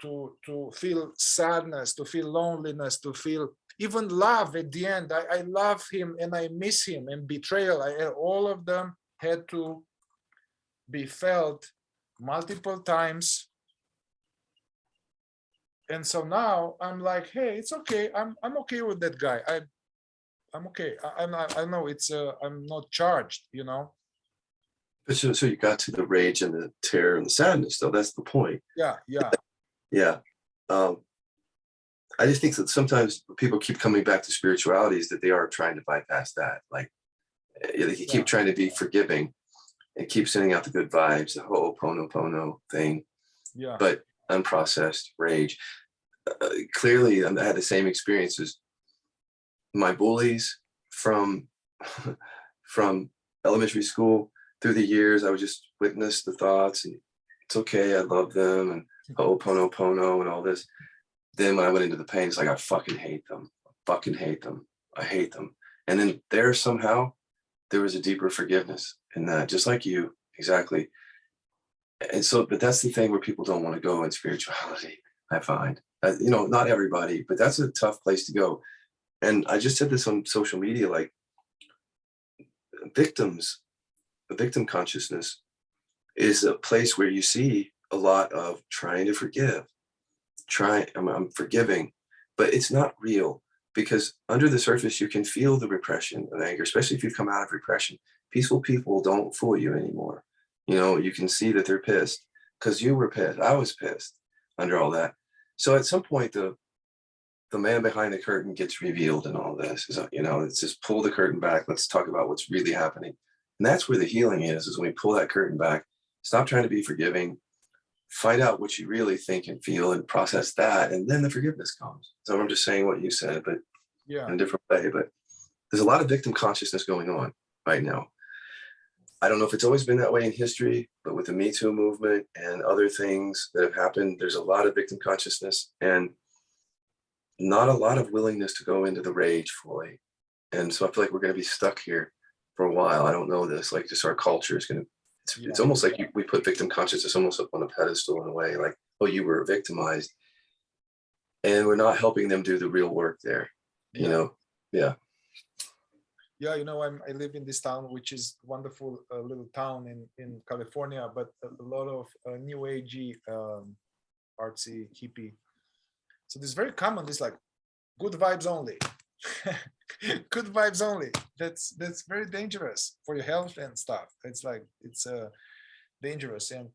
to feel sadness, to feel loneliness, to feel even love at the end. I love him and I miss him, and betrayal. All of them had to be felt multiple times. And so now I'm like, hey, it's okay. I'm okay with that guy. I'm okay. I know it's I'm not charged, So you got to the rage and the terror and the sadness, though. That's the point. Yeah. I just think that sometimes people keep coming back to spirituality is that they are trying to bypass that. Like they keep trying to be forgiving and keep sending out the good vibes, the ho'oponopono thing. Yeah. But unprocessed rage. Clearly, I had the same experiences. My bullies from elementary school through the years, I would just witness the thoughts, and it's okay, I love them, and ho'oponopono and all this. Then when I went into the pain, it's like, I fucking hate them. I hate them. And then there was a deeper forgiveness in that, just like you, exactly. And so, but that's the thing where people don't want to go in spirituality, I find. Not everybody, but that's a tough place to go. And I just said this on social media, like the victim consciousness is a place where you see a lot of trying to forgive, I'm forgiving, but it's not real. because under the surface, you can feel the repression of anger, especially if you come out of repression. Peaceful people don't fool you anymore. You know, you can see that they're pissed because you were pissed. I was pissed under all that. So at some point, the man behind the curtain gets revealed in all this. You know, it's just pull the curtain back. Let's talk about what's really happening. And that's where the healing is when we pull that curtain back, stop trying to be forgiving, find out what you really think and feel and process that. And then the forgiveness comes. So I'm just saying what you said, but Yeah. in a different way. But there's a lot of victim consciousness going on right now. I don't know if it's always been that way in history, but with the Me Too movement and other things that have happened, there's a lot of victim consciousness and not a lot of willingness to go into the rage fully. And so I feel like we're going to be stuck here for a while. I don't know this, like just our culture is going to, it's almost like we put victim consciousness almost up on a pedestal in a way, like, oh, you were victimized. And we're not helping them do the real work there, you know? Yeah. Yeah, you know, I live in this town, which is wonderful little town in California, but a lot of new agey, artsy, hippie. So this is very common. This like good vibes only, good vibes only. That's very dangerous for your health and stuff. It's like it's dangerous. And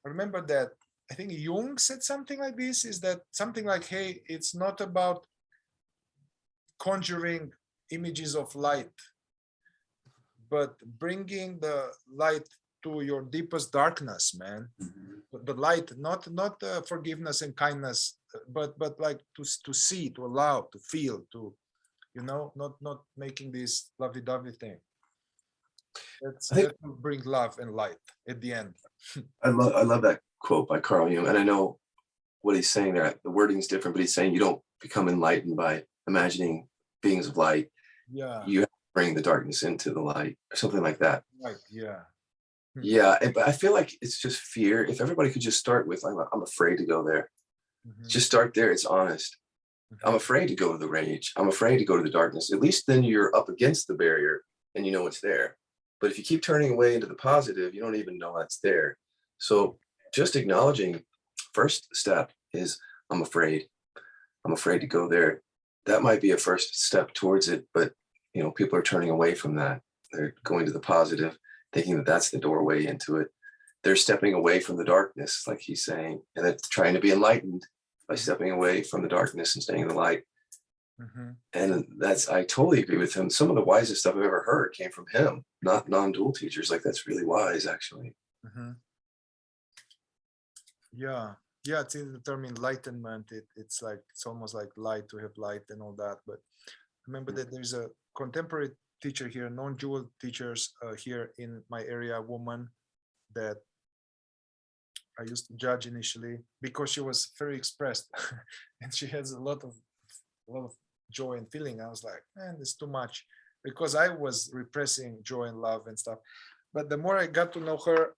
I remember that I think Jung said something like this. Is that something like, hey, it's not about conjuring images of light, but bringing the light to your deepest darkness, man. The light, not forgiveness and kindness, but like to see, to allow, to feel, to, you know, not making this lovey-dovey thing. That will bring love and light at the end. I love that quote by Carl Jung, and I know what he's saying there. The wording is different, but he's saying you don't become enlightened by imagining beings of light. Yeah, you have to bring the darkness into the light, or something like that. right. Yeah. Yeah, but I feel like it's just fear. If everybody could just start with, I'm afraid to go there. Just start there. It's honest. I'm afraid to go to the rage. I'm afraid to go to the darkness. At least then you're up against the barrier and you know it's there. But if you keep turning away into the positive, you don't even know that's there. So just acknowledging, first step is I'm afraid. I'm afraid to go there. That might be a first step towards it, but you know, people are turning away from that. They're going to the positive, thinking that that's the doorway into it. They're stepping away from the darkness, like he's saying, and they're trying to be enlightened by stepping away from the darkness and staying in the light. And I totally agree with him. Some of the wisest stuff I've ever heard came from him, not non-dual teachers. Like, that's really wise, actually. Yeah, it's in the term enlightenment. It's like, it's almost like light, to have light and all that. But remember that there's a contemporary teacher here, non-dual teachers here in my area, a woman that I used to judge initially because she was very expressed and she has a lot of joy and feeling. I was like, man, it's too much, because I was repressing joy and love and stuff. But the more I got to know her,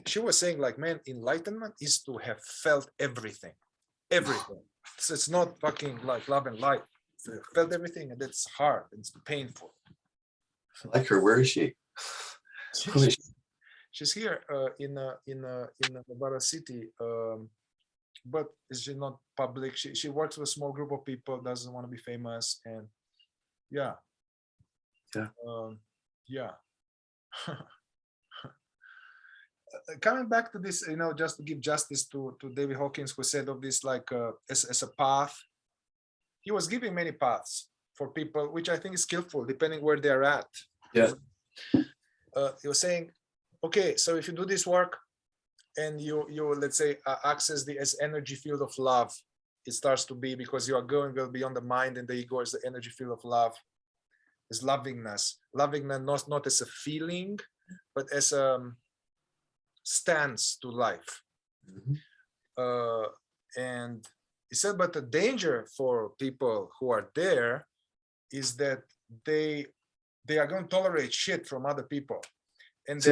she was saying like, man, enlightenment is to have felt everything. So it's not fucking like love and light. So felt everything, and it's hard, it's painful. I like her. Where is she? She's here in Nevada City, but she's not public. She works with a small group of people, doesn't want to be famous, and yeah. Coming back to this, you know, just to give justice to David Hawkins, who said of this like as a path. He was giving many paths for people, which I think is skillful, depending where they're at. Yeah. He was saying, okay, so if you do this work and you let's say access the energy field of love, it starts to be, because you are going well beyond the mind, and the ego is the energy field of love, is lovingness not as a feeling, but as a stance to life. And he said, but the danger for people who are there is that they are going to tolerate shit from other people, and they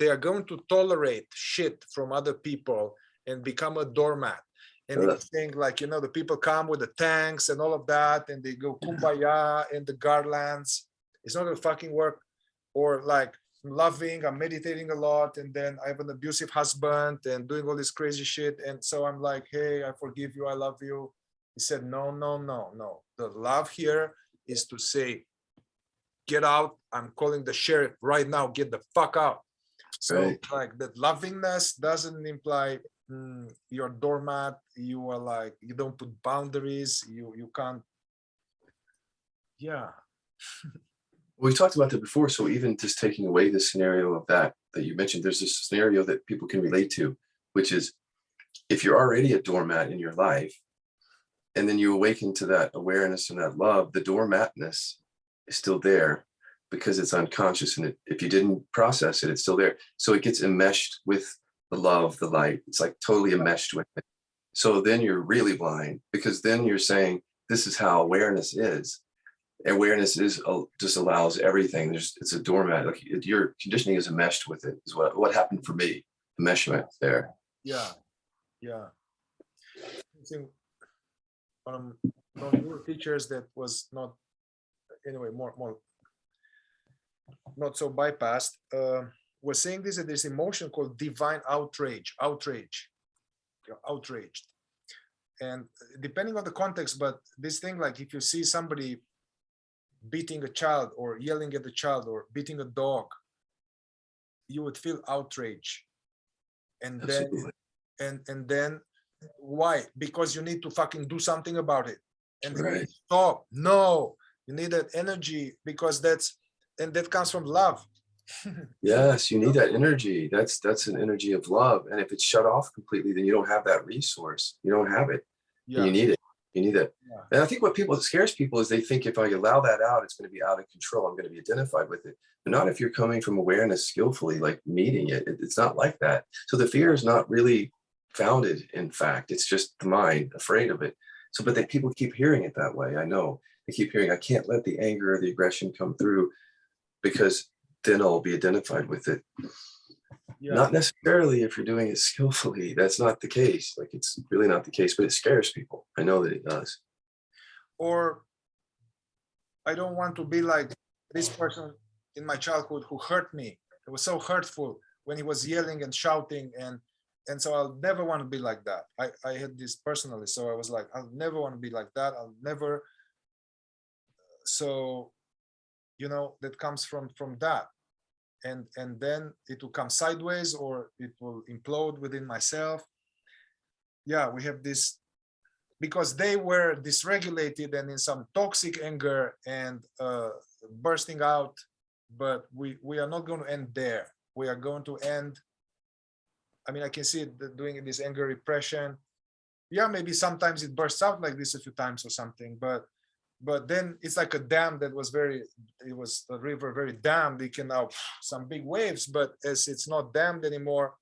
are going to tolerate shit from other people and become a doormat. And he's saying, like, you know, the people come with the tanks and all of that, and they go kumbaya and the garlands. It's not gonna fucking work. Or like, I'm meditating a lot, and then I have an abusive husband and doing all this crazy shit, and so I'm like, hey, I forgive you, I love you, He said, no, no, no, no. The love here is to say, get out. I'm calling the sheriff right now. Get the fuck out. So Right. like that lovingness doesn't imply you're doormat. You are like, you don't put boundaries. You can't. Yeah. We talked about that before. So even just taking away the scenario of that you mentioned, there's this scenario that people can relate to, which is if you're already a doormat in your life, and then you awaken to that awareness and that love, the doormatness is still there because it's unconscious. And if you didn't process it, it's still there. So it gets enmeshed with the love, the light. It's like totally enmeshed with it. So then you're really blind, because then you're saying, this is how awareness is. Awareness is just allows everything. It's a doormat. Like your conditioning is enmeshed with it. Is what happened for me. Enmeshment there. Yeah. Yeah. I think one of your teachers that was not anyway more not so bypassed was saying this, that there's emotion called divine outrage. You're outraged, and depending on the context, but this thing, like if you see somebody beating a child or yelling at the child or beating a dog, you would feel outrage. And Absolutely. then why? Because you need to fucking do something about it. And Right. stop. No, you need that energy, because that comes from love. Yes, you need that energy. That's an energy of love. And if it's shut off completely, then you don't have that resource. You don't have it. Yeah. And you need it. You need it. Yeah. And I think what scares people is they think if I allow that out, it's going to be out of control. I'm going to be identified with it. But not if you're coming from awareness skillfully, like meeting it. It's not like that. So the fear is not really founded in fact. It's just the mind afraid of it. So, but people keep hearing it that way. I know. They keep hearing, I can't let the anger or the aggression come through, because then I'll be identified with it. Yeah. Not necessarily if you're doing it skillfully. That's not the case. Like, it's really not the case, but it scares people. I know that it does. Or I don't want to be like this person in my childhood who hurt me. It was so hurtful when he was yelling and shouting, and so I'll never want to be like that. I had this personally, so I was like, I'll never want to be like that. I'll never. So, you know, that comes from that. And then it will come sideways, or it will implode within myself. Yeah, we have this, because they were dysregulated and in some toxic anger and bursting out. But we are not going to end there. We are going to end, I mean, I can see it doing this anger repression. Yeah, maybe sometimes it bursts out like this a few times or something, but then it's like a dam that was it was a river very dammed. It can now some big waves, but as it's not dammed anymore,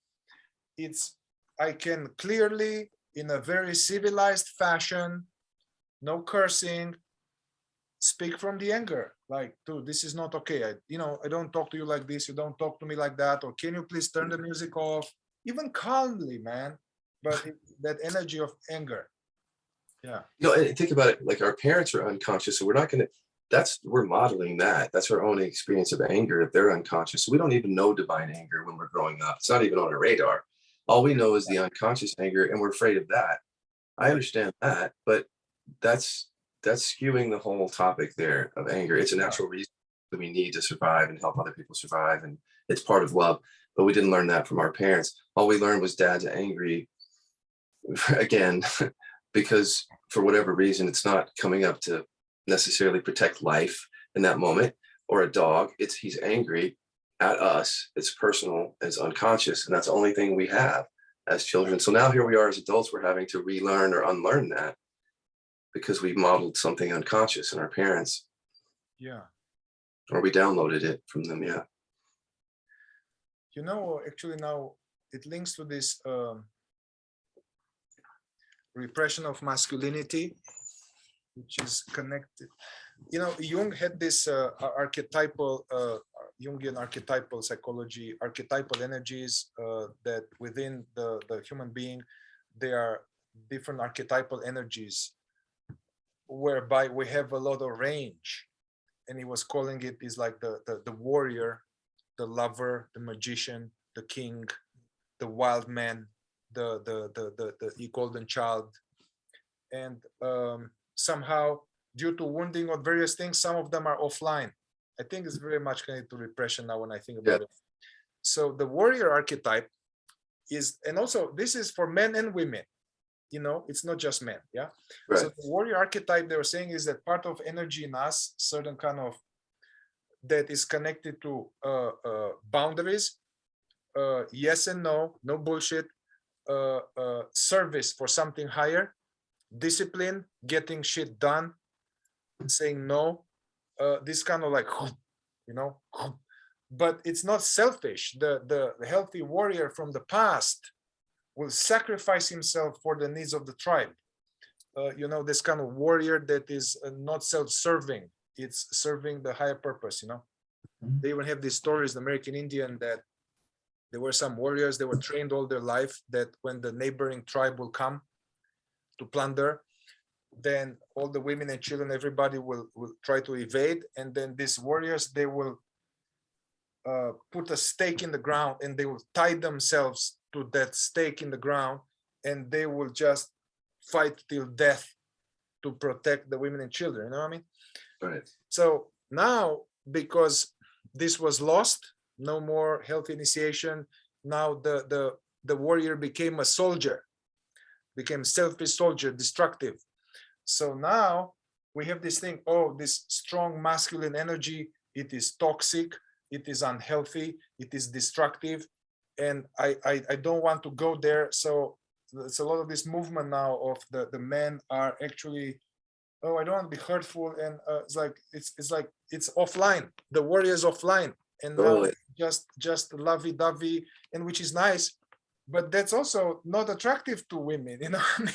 I can clearly, in a very civilized fashion, no cursing, speak from the anger, like, dude, this is not okay. I don't talk to you like this. You don't talk to me like that. Or can you please turn the music off? Even calmly, man. But that energy of anger. Yeah. And think about it, like our parents are unconscious, so we're not going to, we're modeling that. That's our own experience of anger if they're unconscious. So we don't even know divine anger when we're growing up. It's not even on our radar. All we know is the unconscious anger, and we're afraid of that. I understand that, but that's skewing the whole topic there of anger. It's a natural reason that we need to survive and help other people survive, and it's part of love. But we didn't learn that from our parents. All we learned was dad's angry again, because for whatever reason, it's not coming up to necessarily protect life in that moment, or a dog. He's angry at us. It's personal, it's unconscious, and that's the only thing we have as children. So now here we are as adults, we're having to relearn or unlearn that because we modeled something unconscious in our parents. Yeah. Or we downloaded it from them. Yeah. Actually now it links to this repression of masculinity, which is connected. Jung had this archetypal, Jungian archetypal psychology, archetypal energies that within the human being, there are different archetypal energies whereby we have a lot of range. And he was calling it is like the warrior, the lover, the magician, the king, the wild man, the golden child. and somehow due to wounding or various things, some of them are offline. I think it's very much connected to repression now when I think about it. So the warrior archetype is, and also this is for men and women, you know, it's not just men. Yeah. Right. So the warrior archetype they were saying is that part of energy in us, certain kind of, that is connected to boundaries, yes and no, no bullshit, service for something higher, discipline, getting shit done, saying no, this kind of like, you know, but it's not selfish. The healthy warrior from the past will sacrifice himself for the needs of the tribe. You know, this kind of warrior that is not self-serving, it's serving the higher purpose, you know. They even have these stories, the American Indian, that there were some warriors, they were trained all their life that when the neighboring tribe will come to plunder, then all the women and children, everybody will try to evade. And then these warriors, they will put a stake in the ground and they will tie themselves to that stake in the ground, and they will just fight till death to protect the women and children, you know what I mean? Right. So now, because this was lost, no more healthy initiation, now the warrior became a soldier, became selfish soldier, destructive. So now we have this thing, oh, this strong masculine energy, it is toxic, it is unhealthy, it is destructive, and I don't want to go there. So it's a lot of this movement now of the men are actually, oh, I don't want to be hurtful, and it's like it's offline. The warrior is offline, and now just lovey-dovey, and which is nice, but that's also not attractive to women, you know what I mean?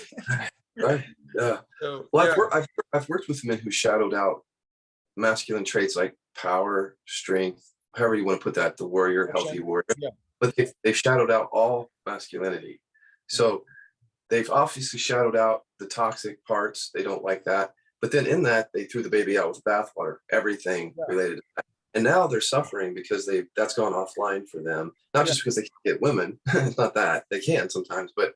Right. Yeah. So, Well, yeah. I've worked with men who shadowed out masculine traits like power, strength, however you want to put that, the warrior, healthy warrior. Yeah. But they've shadowed out all masculinity. So they've obviously shadowed out the toxic parts. They don't like that. But then in that, they threw the baby out with the bathwater, everything related to that. And now they're suffering because that's gone offline for them. Not just because they can't get women. It's not that. They can sometimes, but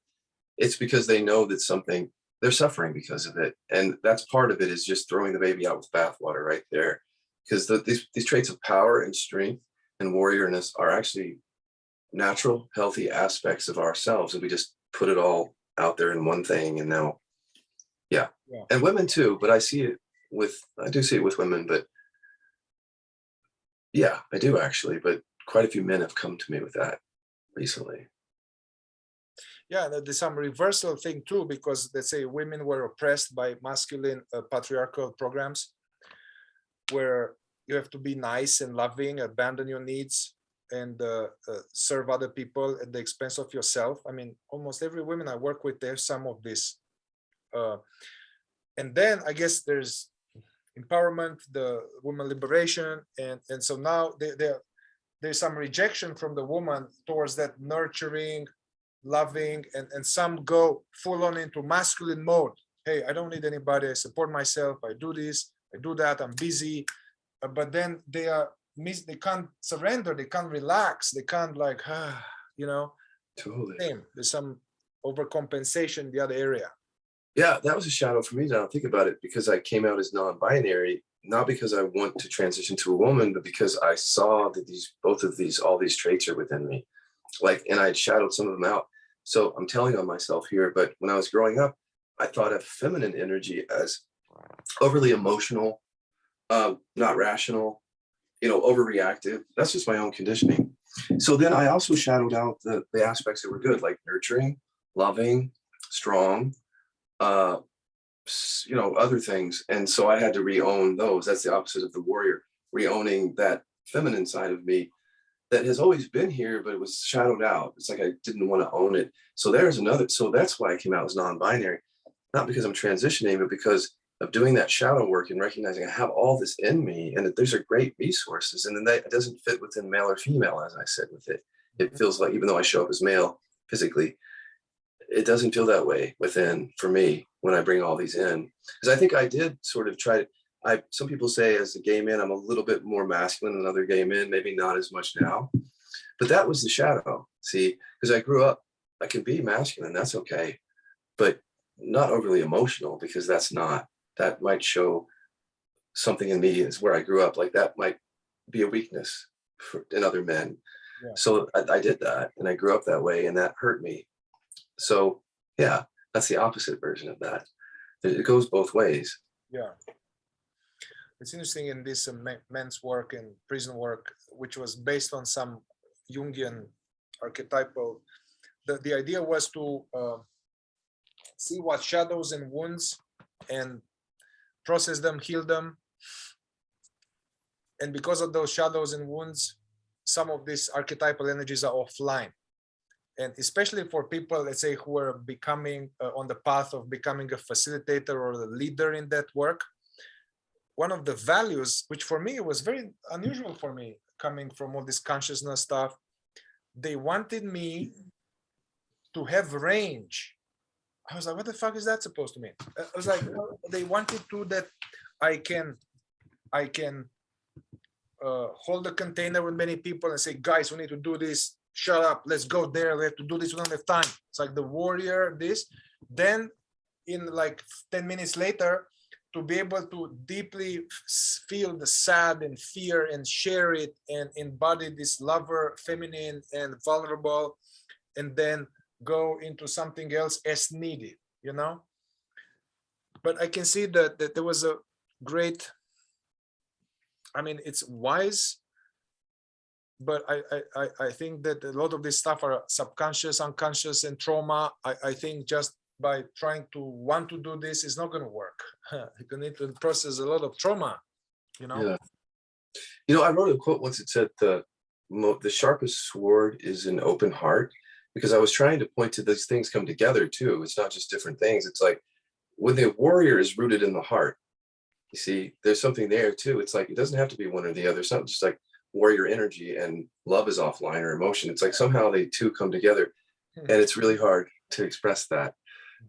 it's because they know that something, they're suffering because of it. And that's part of it, is just throwing the baby out with bathwater right there. Because these traits of power and strength and warriorness are actually natural, healthy aspects of ourselves. And we just put it all out there in one thing. And now, and women too, but I do see it with women, but yeah, I do actually, but quite a few men have come to me with that recently. Yeah, there's some reversal thing too, because let's say women were oppressed by masculine patriarchal programs where you have to be nice and loving, abandon your needs, and serve other people at the expense of yourself. I mean, almost every woman I work with, there's some of this. And then I guess there's empowerment, the woman liberation, and so now there's some rejection from the woman towards that nurturing, loving, and some go full on into masculine mode. Hey, I don't need anybody, I support myself, I do this, I do that, I'm busy. But then they can't surrender, they can't relax, they can't like, you know. Totally. There's some overcompensation in the other area. Yeah, that was a shadow for me. Now I think about it, because I came out as non-binary, not because I want to transition to a woman, but because I saw that all these traits are within me. Like, and I had shadowed some of them out. So I'm telling on myself here, but when I was growing up, I thought of feminine energy as overly emotional, not rational, overreactive. That's just my own conditioning. So then I also shadowed out the aspects that were good, like nurturing, loving, strong, other things. And so I had to re-own those. That's the opposite of the warrior, re-owning that feminine side of me that has always been here, but it was shadowed out. It's like I didn't want to own it. So that's why I came out as non-binary, not because I'm transitioning, but because of doing that shadow work and recognizing I have all this in me and that there's a great resources. And then that doesn't fit within male or female, as I said with it. It feels like, even though I show up as male physically, it doesn't feel that way within for me when I bring all these in. Because I think I did sort of try to, some people say as a gay man, I'm a little bit more masculine than other gay men, maybe not as much now, but that was the shadow, see, because I grew up, I can be masculine, that's okay. But not overly emotional, because that might show something in me is where I grew up. Like that might be a weakness in other men. Yeah. So I did that, and I grew up that way, and that hurt me. So yeah, that's the opposite version of that. It goes both ways. Yeah. It's interesting in this men's work and prison work, which was based on some Jungian archetypal. The idea was to see what shadows and wounds and process them, heal them. And because of those shadows and wounds, some of these archetypal energies are offline. And especially for people, let's say, who are becoming on the path of becoming a facilitator or a leader in that work, one of the values, which for me was very unusual for me, coming from all this consciousness stuff, they wanted me to have range. I was like, what the fuck is that supposed to mean? I was like, well, they wanted to that I can hold a container with many people and say, guys, we need to do this. Shut up. Let's go there. We have to do this. We don't have time. It's like the warrior, this. Then in like 10 minutes later, to be able to deeply feel the sad and fear and share it and embody this lover, feminine and vulnerable, and then go into something else as needed, you know? But I can see that there was a great, I mean, it's wise, but I think that a lot of this stuff are subconscious, unconscious, and trauma. I think just by trying to want to do this is not going to work. You need to process a lot of trauma, you know? Yeah. You know, I wrote a quote once. It said the sharpest sword is an open heart, because I was trying to point to these things come together too. It's not just different things. It's like when the warrior is rooted in the heart, you see, there's something there too. It's like, it doesn't have to be one or the other. It's not just like warrior energy and love is offline or emotion. It's like somehow they two come together, and it's really hard to express that.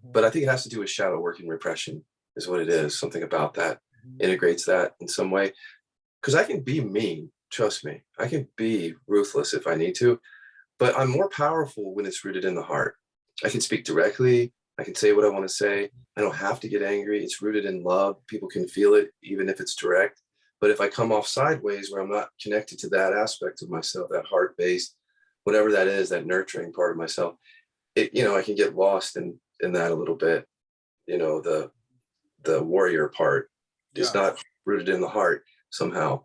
But I think it has to do with shadow work and repression is what it is. Something about that integrates that in some way. Because I can be mean, trust me. I can be ruthless if I need to, but I'm more powerful when it's rooted in the heart. I can speak directly. I can say what I want to say. I don't have to get angry. It's rooted in love. People can feel it, even if it's direct. But if I come off sideways where I'm not connected to that aspect of myself, that heart-based, whatever that is, that nurturing part of myself, it, you know, I can get lost in that a little bit. You know, the warrior part is not rooted in the heart somehow.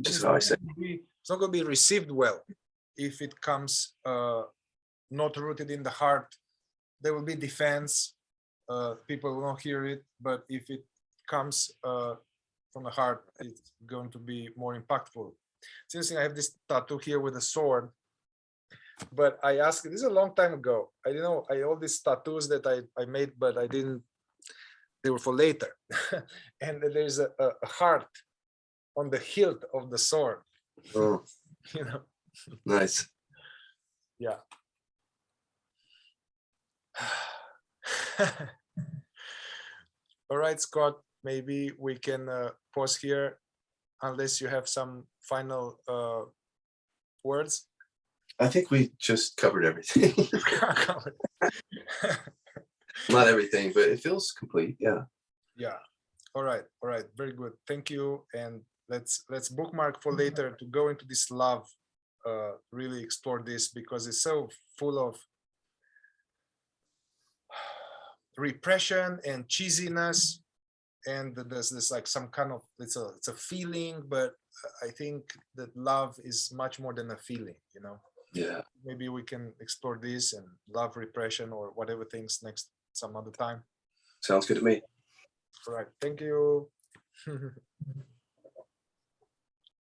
Just how I say. It's not going to be received well if it comes not rooted in the heart. There will be defense. People will not hear it. But if it comes from the heart, it's going to be more impactful. It's interesting. I have this tattoo here with a sword. But I asked, this is a long time ago. I didn't know, all these tattoos that I made, but I didn't, they were for later. And there's a heart on the hilt of the sword. Oh, you know. nice. Yeah. All right, Scott, maybe we can pause here unless you have some final words. I think we just covered everything. Not everything, but it feels complete. Yeah. Yeah. All right. Very good. Thank you. And let's bookmark for later to go into this love, really explore this, because it's so full of repression and cheesiness, and there's this like some kind of, it's a feeling, but I think that love is much more than a feeling, you know. Yeah. Maybe we can explore this and love, repression, or whatever things next some other time. Sounds good to me. All right. Thank you.